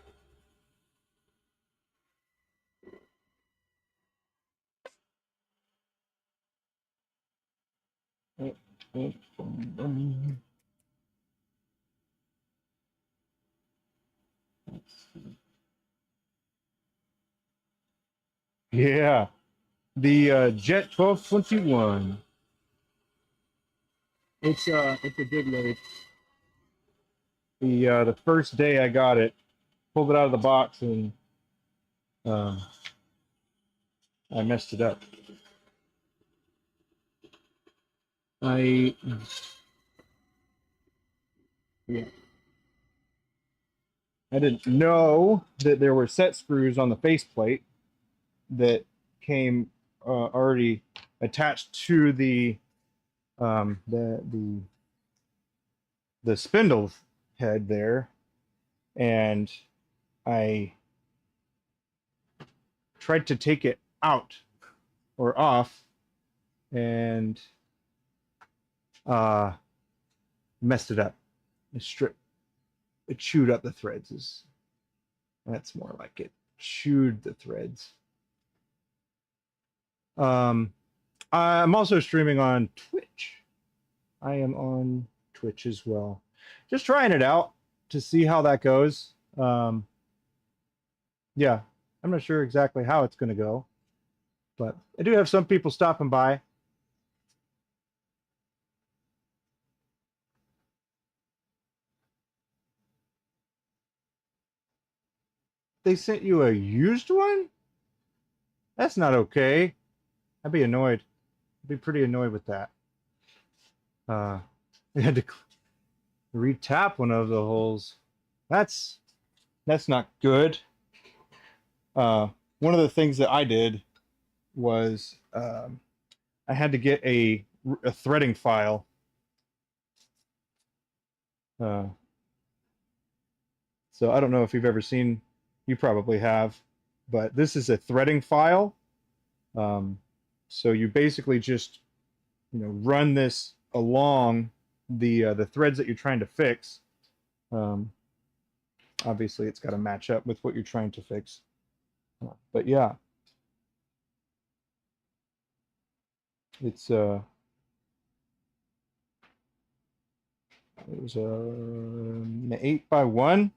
Yeah, the Jet 1221. It's a good lathe. The first day I got it, pulled it out of the box, and um, I messed it up. I Yeah, I didn't know that there were set screws on the faceplate that came already attached to the um, the the the spindle head there, and I tried to take it out or off, and uh, messed it up. It chewed up the threads. That's more like it chewed the threads. Um, I'm also streaming on Twitch. I am on Twitch as well. Just trying it out to see how that goes. Yeah, I'm not sure exactly how it's going to go, but I do have some people stopping by. They sent you a used one? That's not okay. I'd be annoyed. I'd be pretty annoyed with that. Uh, I had to retap one of the holes. That's that's not good. One of the things that I did was I had to get a threading file. Uh, so I don't know if you've ever seen, you probably have, but this is a threading file. Um, so you basically just run this along the threads that you're trying to fix. Um, Obviously, it's got to match up with what you're trying to fix. But yeah, it's it was an 8x1,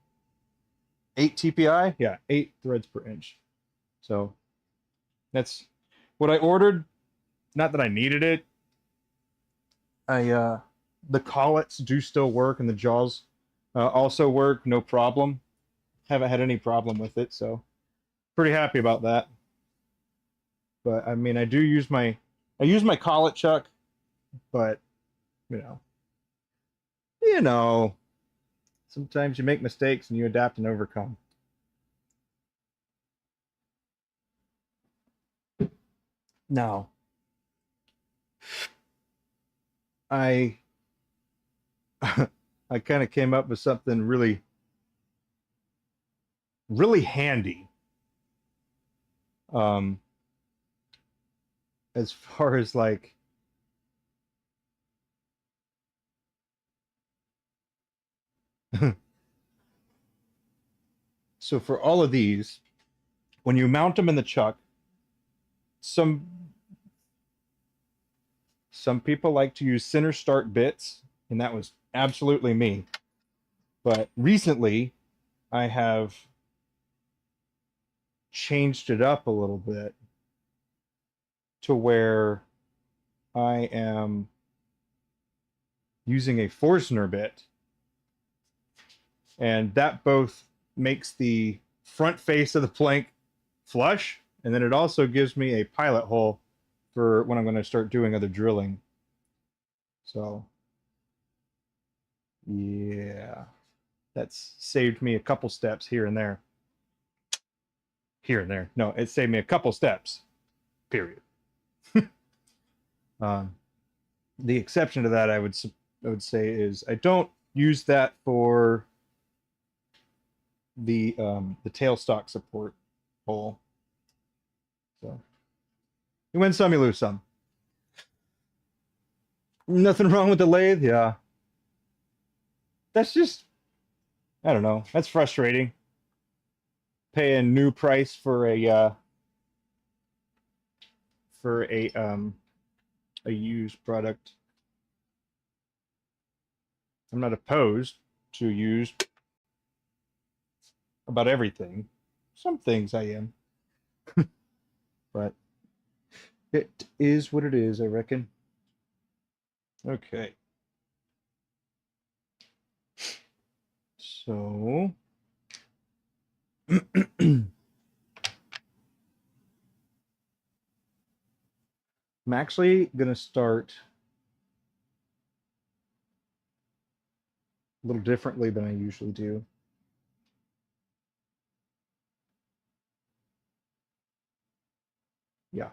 8 TPI. Yeah, 8 threads per inch. So that's what I ordered. Not that I needed it. The collets do still work, and the jaws also work, no problem. Haven't had any problem with it, so pretty happy about that. But I mean, I use my collet chuck, but you know, you know, sometimes you make mistakes and you adapt and overcome. Now, I I kind of came up with something really handy. Um, as far as like so for all of these, when you mount them in the chuck, some some people like to use center start bits, and that was absolutely me. But recently, I have changed it up a little bit to where I am using a Forstner bit, and that both makes the front face of the plank flush, and then it also gives me a pilot hole for when I'm going to start doing other drilling. So, yeah, that's saved me a couple steps here and there. Here and there. No, it saved me a couple steps, period. Um, the exception to that, I would say, is I don't use that for the tailstock support hole. So you win some, you lose some. Nothing wrong with the lathe, yeah. That's just, I don't know. That's frustrating. Paying new price for a used product. I'm not opposed to used about everything. Some things I am, but it is what it is, I reckon. Okay. So I'm actually going to start a little differently than I usually do. Yeah.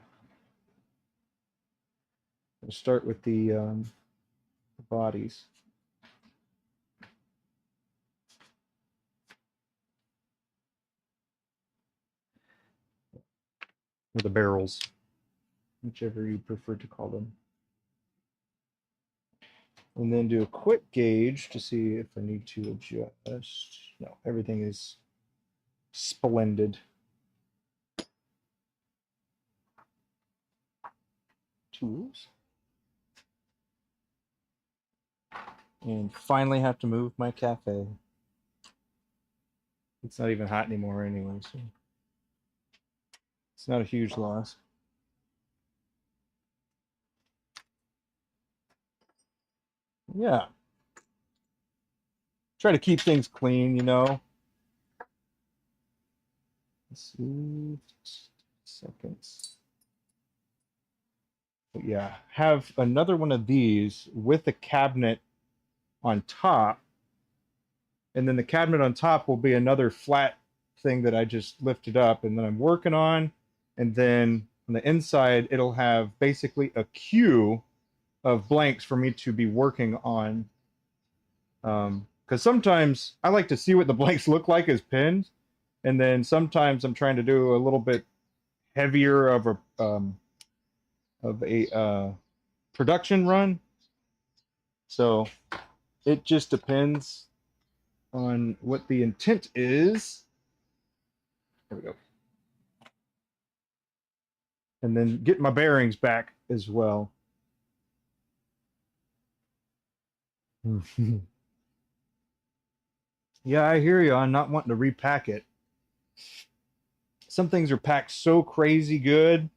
I'll start with the bodies. Or the barrels, whichever you prefer to call them. And then do a quick gauge to see if I need to adjust. No, everything is splendid. Tools. And finally have to move my cafe. It's not even hot anymore anyway, so it's not a huge loss. Yeah. Try to keep things clean, you know. Let's see. Seconds. But yeah, have another one of these with a cabinet on top, and then the cabinet on top will be another flat thing that I just lifted up and then I'm working on, and then on the inside it'll have basically a queue of blanks for me to be working on, because sometimes I like to see what the blanks look like as pins, and then sometimes I'm trying to do a little bit heavier of a production run, so it just depends on what the intent is. There we go. And then get my bearings back as well. Yeah, I hear you on not wanting to repack it. Some things are packed so crazy good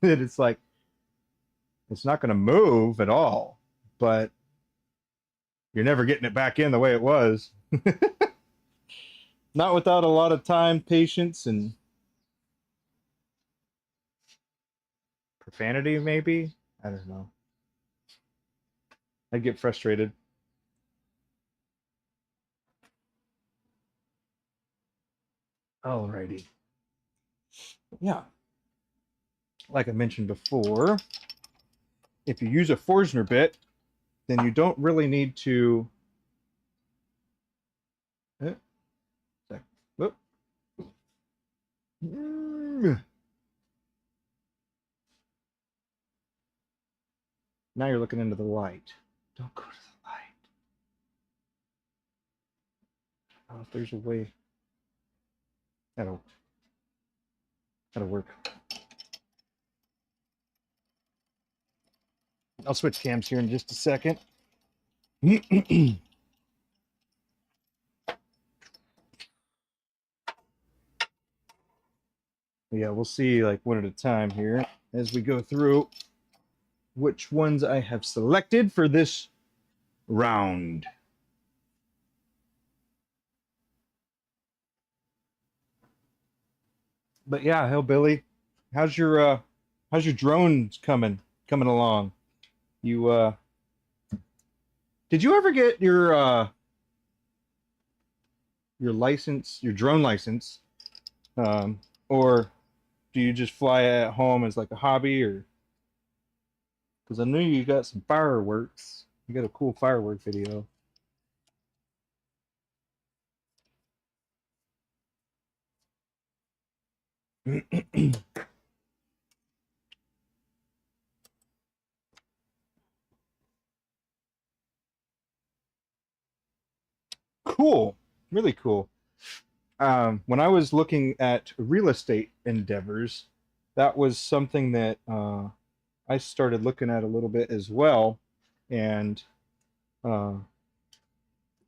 that it's like it's not going to move at all, but you're never getting it back in the way it was. Not without a lot of time, patience, and profanity, maybe. I don't know. I'd get frustrated. Alrighty. Yeah. Like I mentioned before, if you use a Forstner bit, then you don't really need to. Whoop. Now you're looking into the light. Don't go to the light. Oh, if there's a way. That'll work. I'll switch cams here in just a second. Yeah, we'll see like one at a time here as we go through which ones I have selected for this round. But yeah, Hillbilly, how's your drones coming along? You did you ever get your license, your drone license? Um, or do you just fly at home as like a hobby, or because I knew you got some fireworks. You got a cool firework video. Cool, really cool. When I was looking at real estate endeavors, that was something that I started looking at a little bit as well. And uh,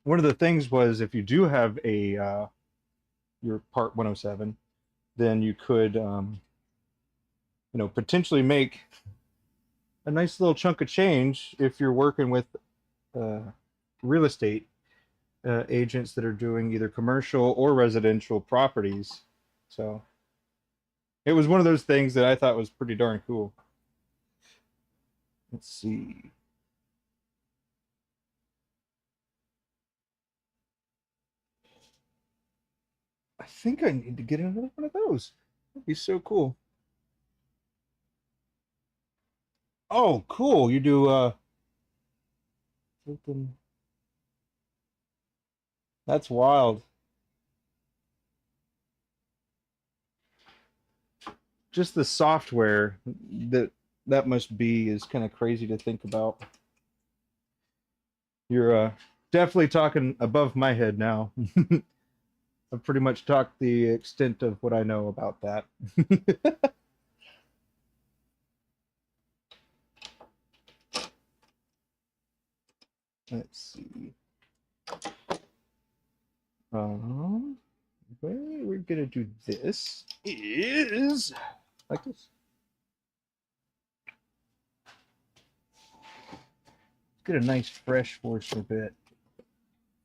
one of the things was if you do have a your Part 107, then you could potentially make a nice little chunk of change if you're working with uh, real estate agents that are doing either commercial or residential properties. So it was one of those things that I thought was pretty darn cool. Let's see. I think I need to get another one of those. That'd be so cool. Oh, cool. You do something. That's wild. Just the software that must be is kind of crazy to think about. You're definitely talking above my head now. I've pretty much talked the extent of what I know about that. Let's see. The way we're gonna do this is like this. Get a nice fresh force a bit.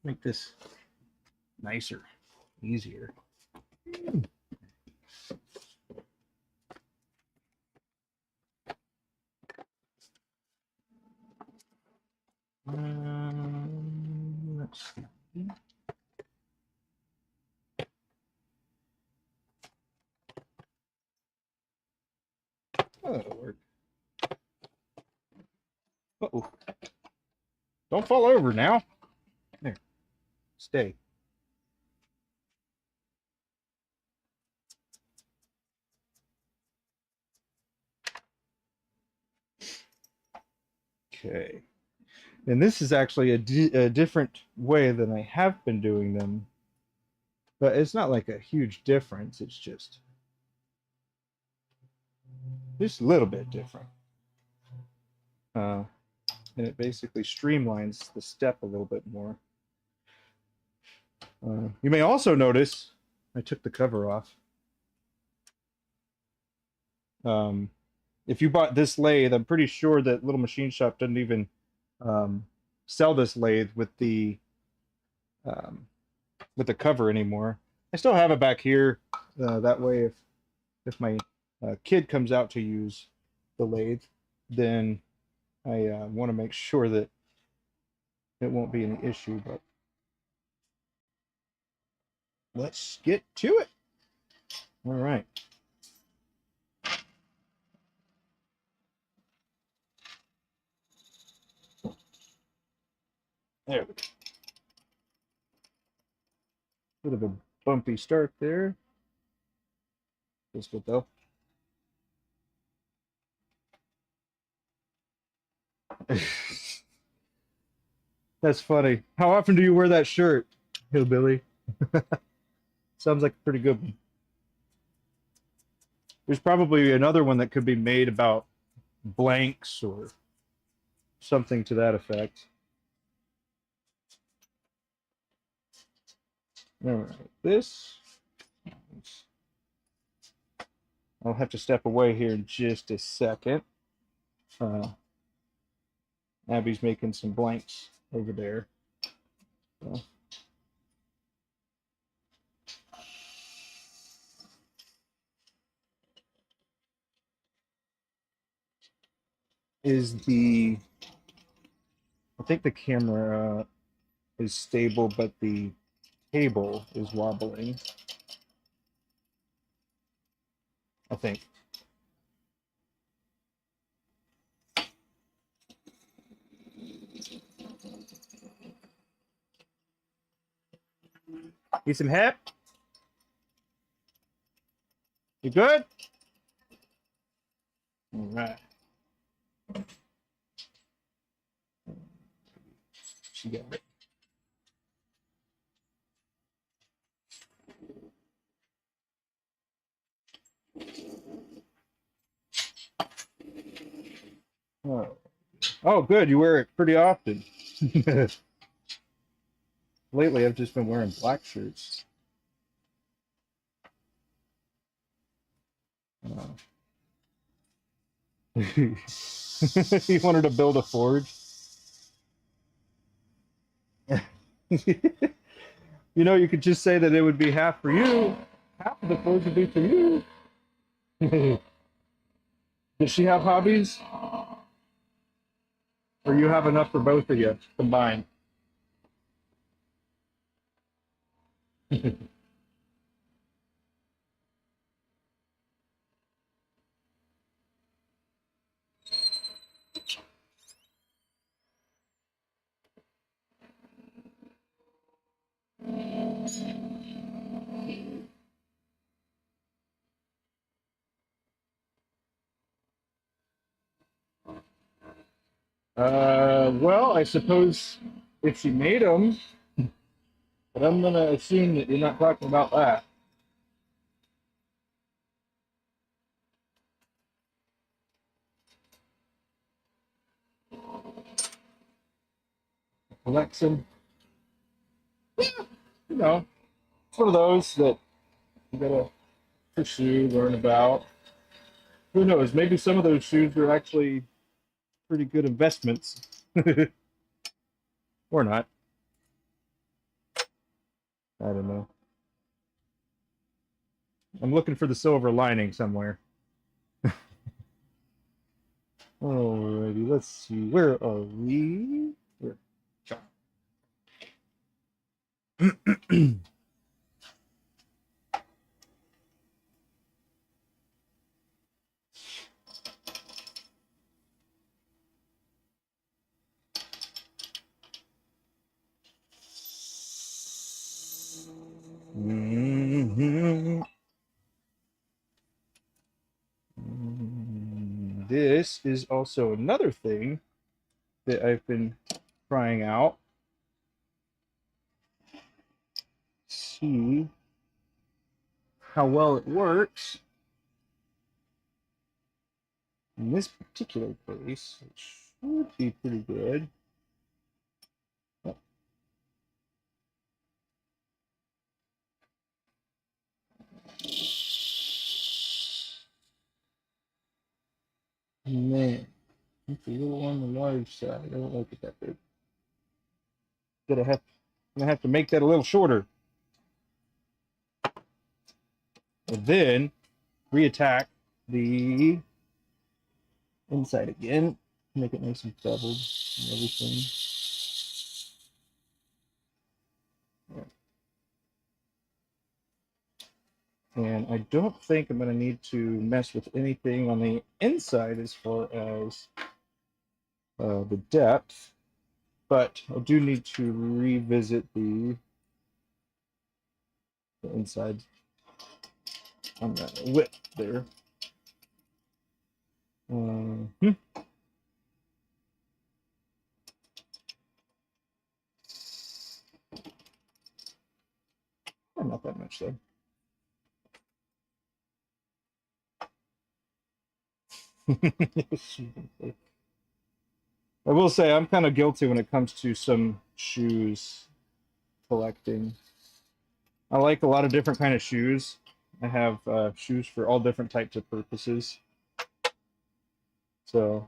Make this nicer, easier. Let's see. Oh, that'll work. Uh-oh. Don't fall over now. There. Stay. Okay. And this is actually a different way than I have been doing them. But it's not like a huge difference. It's just a little bit different. And it basically streamlines the step a little bit more. You may also notice I took the cover off. If you bought this lathe, I'm pretty sure that Little Machine Shop doesn't even sell this lathe um, with the cover anymore. I still have it back here. That way, if my kid comes out to use the lathe, then I want to make sure that it won't be an issue. But let's get to it. All right. There we go. Bit of a bumpy start there. Feels good though. That's funny. How often do you wear that shirt, Hillbilly? Sounds like a pretty good one. There's probably another one that could be made about blanks or something to that effect. All right, this. I'll have to step away here in just a second. Abby's making some blanks over there. So. I think the camera is stable, but the cable is wobbling. I think. Need some help? You good? All right. She got it. Oh, good. You wear it pretty often. Lately, I've just been wearing black shirts. You wanted to build a forge? You know, you could just say that it would be half for you. Half of the forge would be for you. Does she have hobbies? Or you have enough for both of you combined? Well, I suppose if she made them, but I'm gonna assume that you're not talking about that. Collection, you know, it's one of those that you gotta pursue, learn about. Who knows? Maybe some of those shoes are actually pretty good investments, or not. I don't know. I'm looking for the silver lining somewhere. Alrighty, let's see. Where are we? Where? This is also another thing that I've been trying out. See how well it works. In this particular case, it should be pretty good. Man, it's a little on the large side. I don't like it that big. I'm gonna have to make that a little shorter. And then reattack the inside again. Make it nice and beveled and everything. And I don't think I'm going to need to mess with anything on the inside as far as the depth, but I do need to revisit the inside on that width there. Not that much though. I will say I'm kind of guilty when it comes to some shoes collecting. I like a lot of different kind of shoes. I have shoes for all different types of purposes. So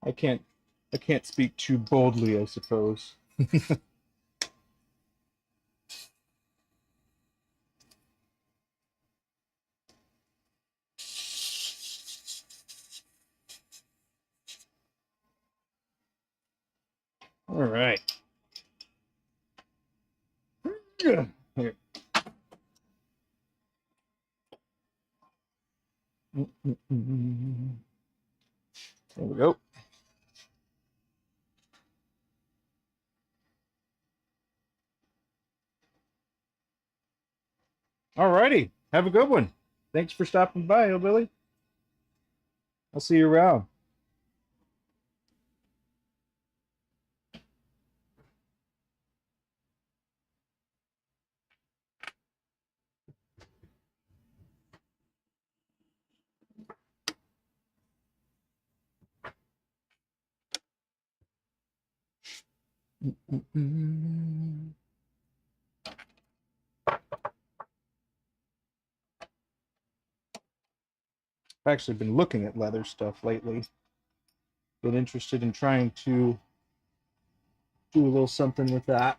I can't I can't speak too boldly, I suppose. All right. Here. There we go. All righty. Have a good one. Thanks for stopping by, Hillbilly. I'll see you around. I've actually been looking at leather stuff lately. Been interested in trying to do a little something with that.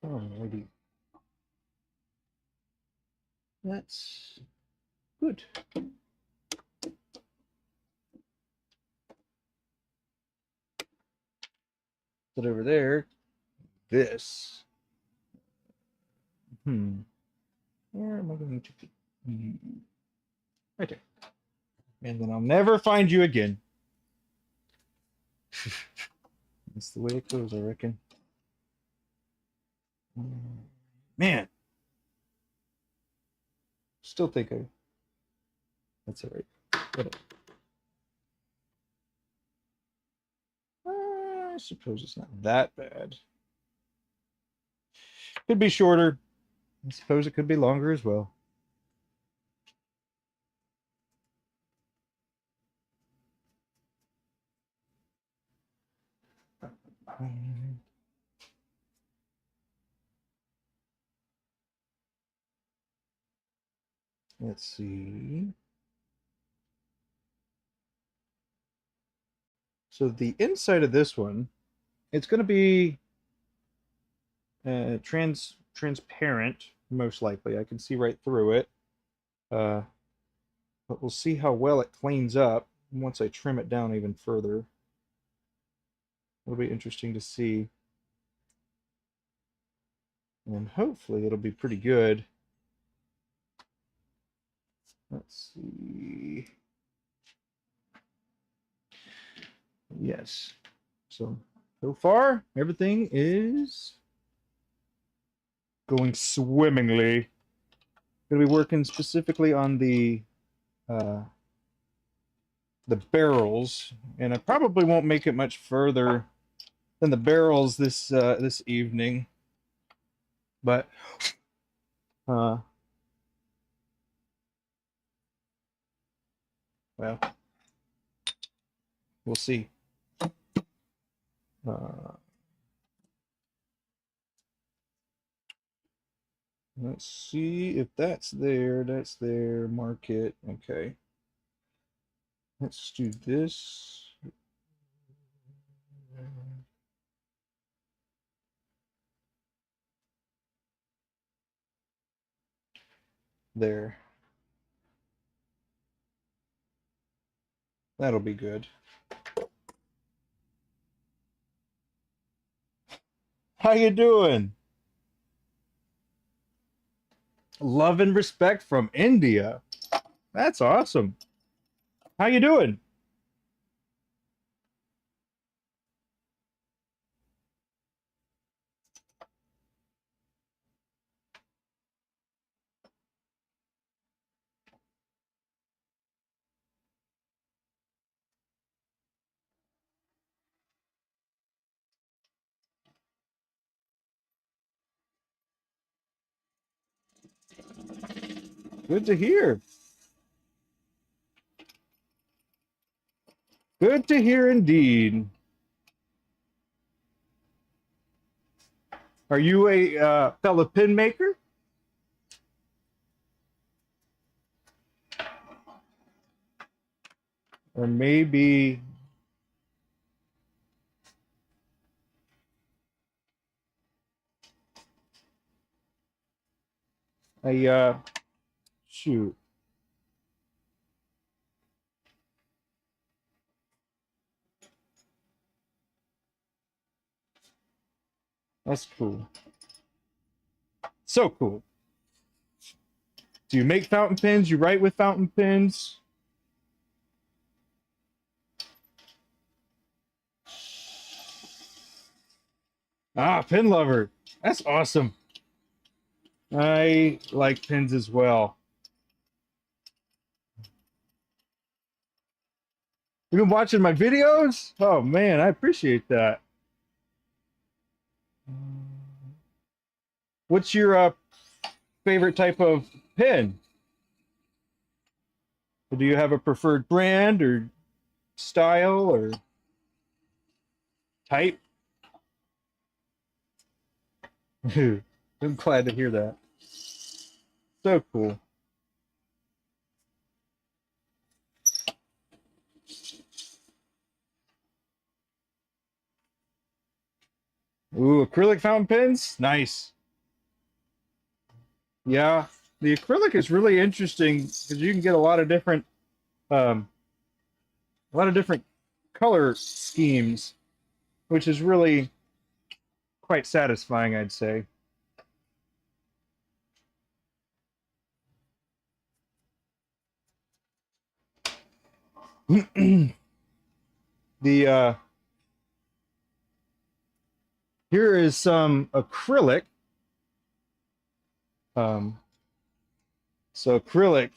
Alrighty. That's good. Put over there. This. Where am I going to put? Right there. And then I'll never find you again. That's the way it goes, I reckon. Man. Still think that's all right. Whatever. I suppose it's not that bad. Could be shorter. I suppose it could be longer as well. Let's see. So the inside of this one, it's going to be transparent, most likely. I can see right through it. But we'll see how well it cleans up once I trim it down even further. It'll be interesting to see. And hopefully it'll be pretty good. Let's see. Yes. So far, everything is going swimmingly. Going to be working specifically on uh, the barrels, and I probably won't make it much further than the barrels this evening. But well, we'll see. Let's see if that's there. That's there. Mark it. Okay. Let's do this. There. That'll be good. How you doing? Love and respect from India. That's awesome. How you doing? Good to hear. Good to hear indeed. Are you a fellow pin maker? Or maybe shoot. That's cool. So cool. Do you make fountain pens? You write with fountain pens? Ah, pen lover. That's awesome. I like pens as well. You've been watching my videos? Oh man, I appreciate that. What's your favorite type of pen? Do you have a preferred brand or style or type? I'm glad to hear that. So cool. Ooh, acrylic fountain pens? Nice. Yeah, the acrylic is really interesting because you can get um, a lot of different color schemes, which is really quite satisfying, I'd say. The here is some acrylic. Um, so acrylic,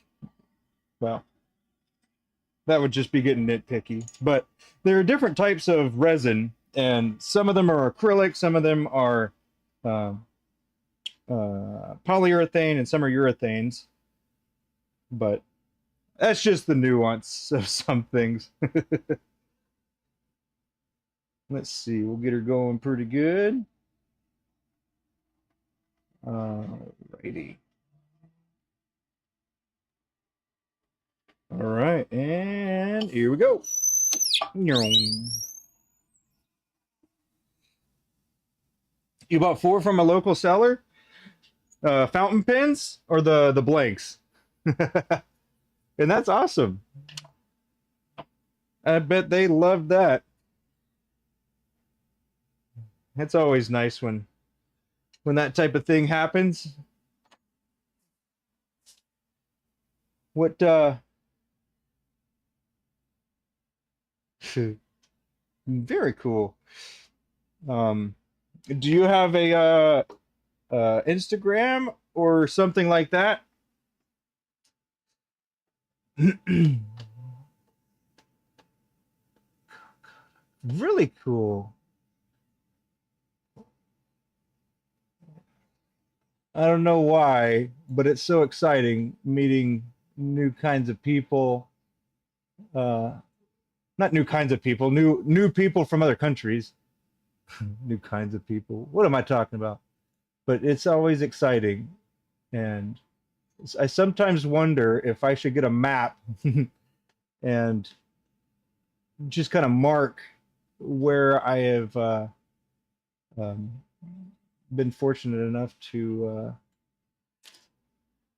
well, that would just be getting nitpicky. But there are different types of resin, and some of them are acrylic, some of them are uh, polyurethane, and some are urethanes. But that's just the nuance of some things. Let's see, we'll get her going pretty good. Righty. All right, and here we go. You bought 4 from a local seller? Fountain pens or the blanks? And that's awesome. I bet they love that. It's always nice when that type of thing happens. What very cool. Do you have a Instagram or something like that? Really cool. I don't know why, but it's so exciting meeting new kinds of people. Uh, Not new kinds of people, new people from other countries. New kinds of people. What am I talking about? But it's always exciting, and I sometimes wonder if I should get a map and just kind of mark where I have um, been fortunate enough to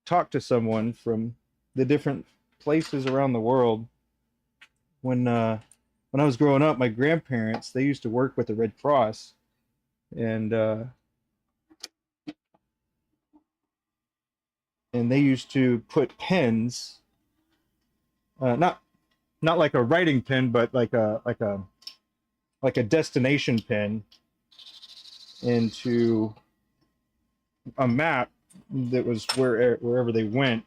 talk to someone from the different places around the world. When I was growing up, my grandparents, they used to work with the Red Cross, and they used to put pens, not like a writing pen, but like a destination pen into a map that was wherever they went.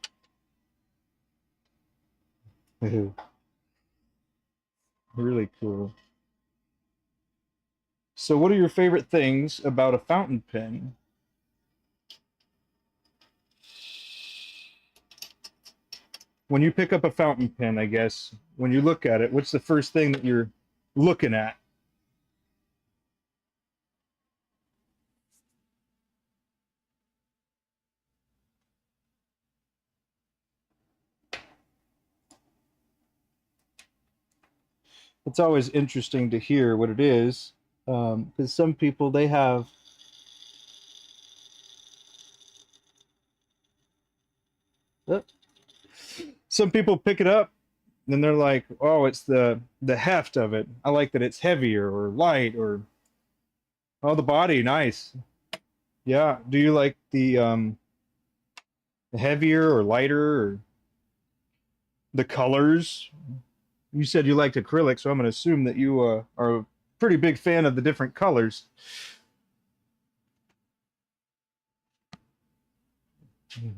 Really cool. So, what are your favorite things about a fountain pen? when you pick up a fountain pen, I guess, when you look at it, what's the first thing that you're looking at? It's always interesting to hear what it is, because some people, they have uh, some people pick it up and they're like, oh, it's the heft of it. I like that it's heavier or light, or oh, the body, nice. Yeah. Do you like the heavier or lighter, or the colors? You said you liked acrylic, so I'm going to assume that you are a pretty big fan of the different colors,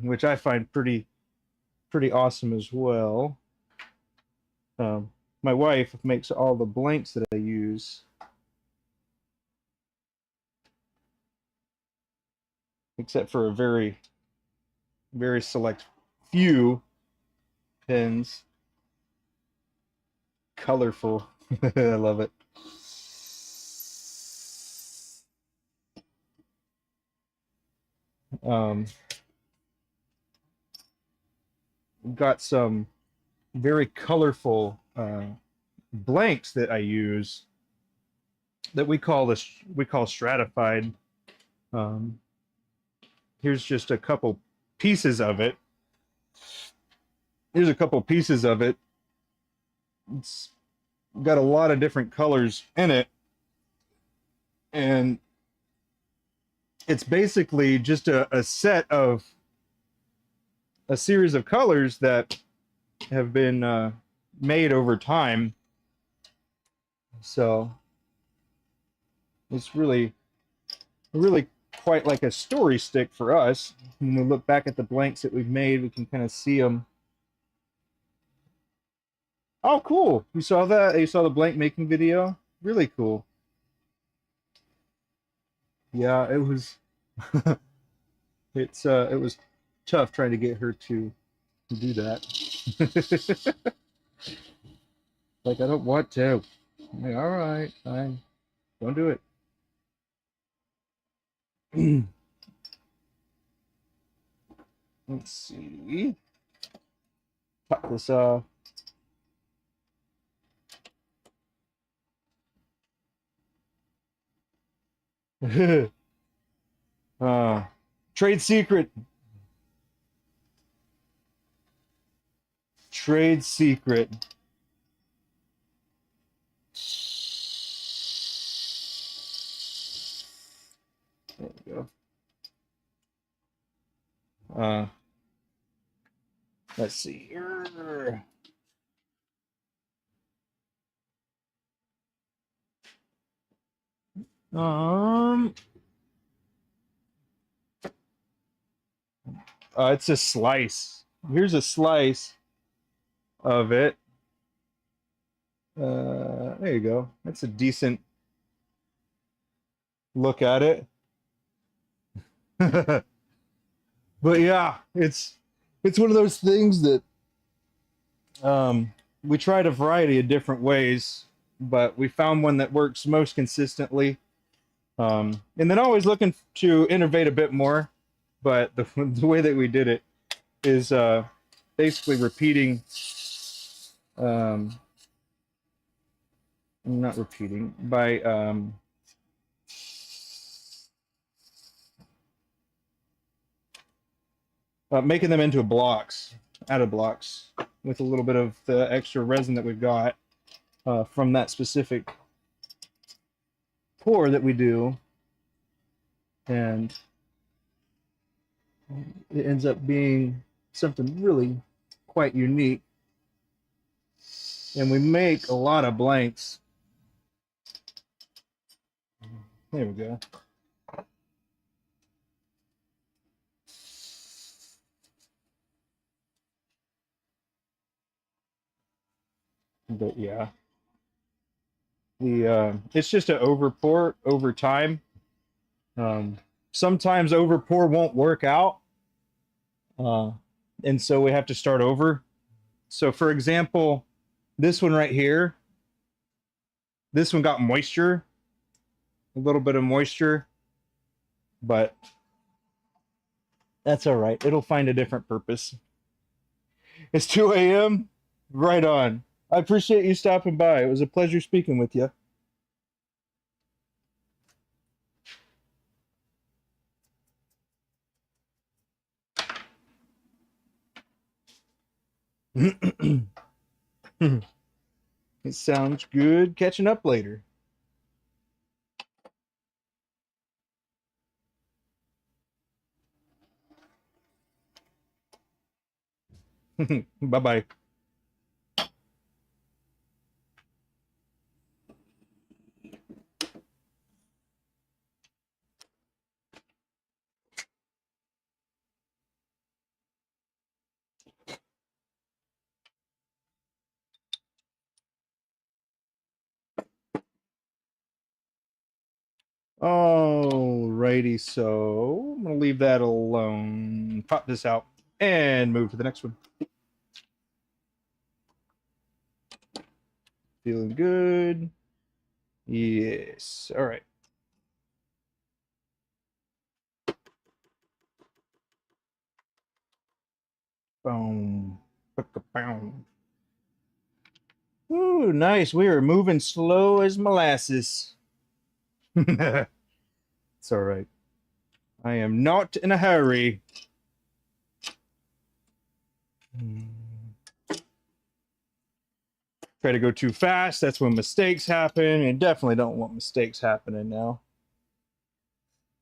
which I find pretty awesome as well. My wife makes all the blanks that I use, except for a very select few pens. Colorful. I love it. Um, got some very colorful blanks that I use that we call stratified. Um, here's just a couple pieces of it. Here's a couple pieces of it. It's got a lot of different colors in it, and it's basically just a series of colors that have been made over time. So it's really quite like a story stick for us. When we look back at the blanks that we've made, we can kind of see them. Oh, cool. You saw that? You saw the blank making video? Really cool. Yeah, it was it was tough trying to get her to do that. Like, I don't want to. I'm like, all right, fine. Don't do it. Let's see. Pop this off. uh, trade secret. Trade secret. There we go. Let's see. Um, it's a slice. Here's a slice of it. There you go. That's a decent look at it. But yeah, it's one of those things that we tried a variety of different ways, but we found one that works most consistently. And then always looking to innovate a bit more, but the way that we did it is basically repeating. Not repeating, by making them into blocks, out of blocks, with a little bit of the extra resin that we've got from that specific pour that we do, and it ends up being something really quite unique. And we make a lot of blanks. There we go. But yeah, it's just an over pour over time. Sometimes over pour won't work out, and so we have to start over. So for example, this one right here, this one got moisture, a little bit of moisture, but that's all right. It'll find a different purpose. It's 2 a.m. Right on. I appreciate you stopping by. It was a pleasure speaking with you. It sounds good. Catching up later. Bye-bye. Alrighty, so I'm gonna leave that alone. Pop this out and move to the next one. Feeling good. Yes. All right. Boom. Boom. Ooh, nice. We are moving slow as molasses. It's all right. I am not in a hurry. Try to go too fast. That's when mistakes happen. And definitely don't want mistakes happening now.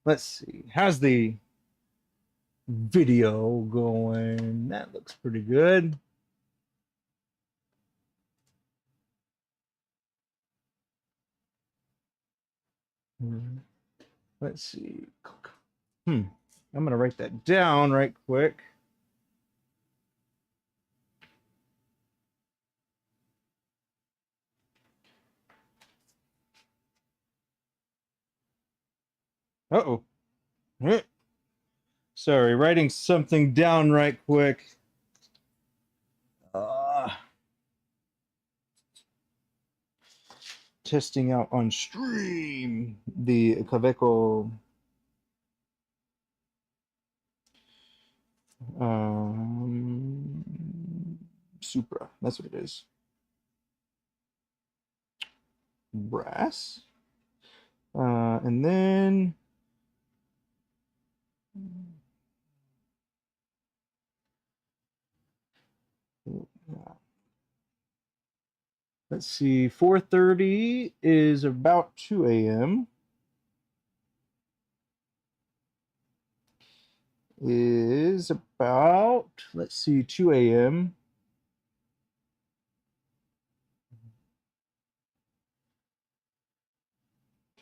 Let's see. How's the video going? That looks pretty good. Let's see. I'm going to write that down right quick. Uh-oh. Sorry, writing something down right quick. Testing out on stream the Caveco Supra. That's what it is. Brass. And then let's see, 4:30 is about 2 a.m. Is about, let's see, 2 a.m.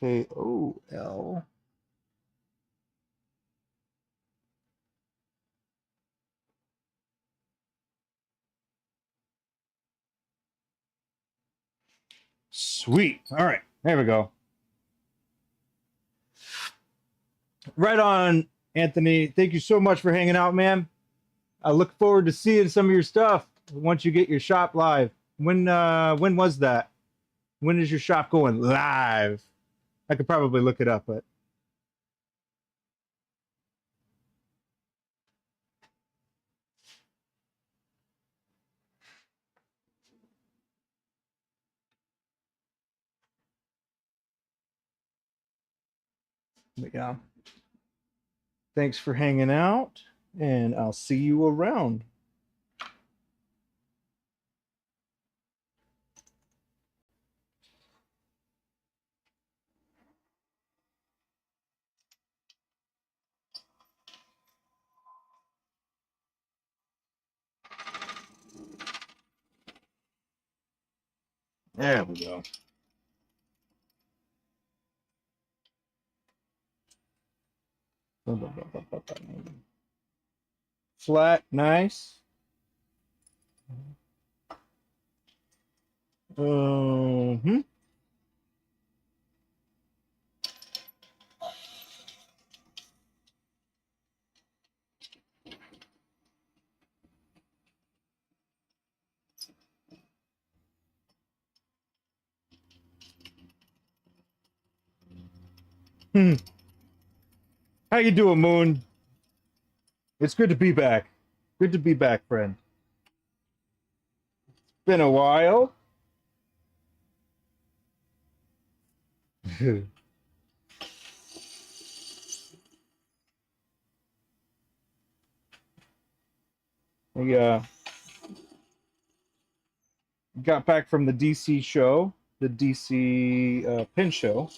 KOL. Sweet. All right, there we go. Right on, Anthony. Thank you so much for hanging out, man. I look forward to seeing some of your stuff once you get your shop live. When was that? When is your shop going live? I could probably look it up, but yeah. Thanks for hanging out, and I'll see you around. There we go. Flat, nice. Mm-hmm. Hmm. How you doing, Moon? It's good to be back. Good to be back, friend. Been a while. We got back from the DC show, the DC pin show,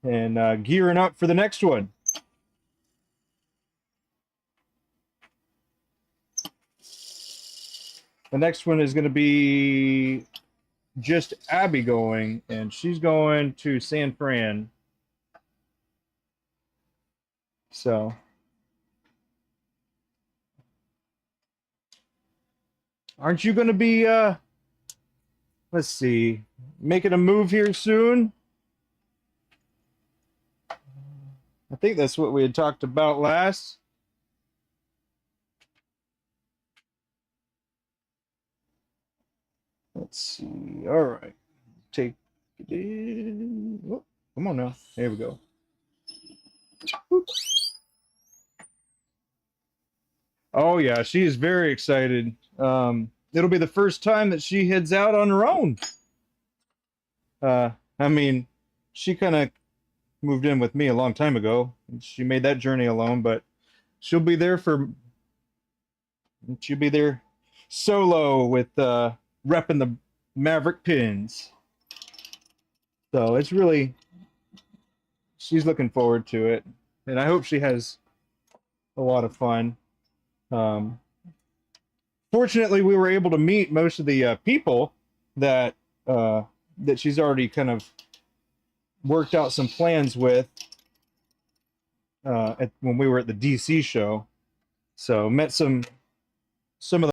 and gearing up for the next one. The next one is going to be just Abby going, and she's going to San Fran. So, aren't you going to be, let's see, making a move here soon? I think that's what we had talked about last. Let's see. All right. Take it in. Oh, come on now. There we go. Oh, yeah. She is very excited. It'll be the first time that she heads out on her own. I mean, she kind of moved in with me a long time ago. She made that journey alone, but she'll be there solo with repping the Maverick pins. So it's really, she's looking forward to it, and I hope she has a lot of fun. Fortunately, we were able to meet most of the people that that she's already kind of worked out some plans with when we were at the DC show. So met some of the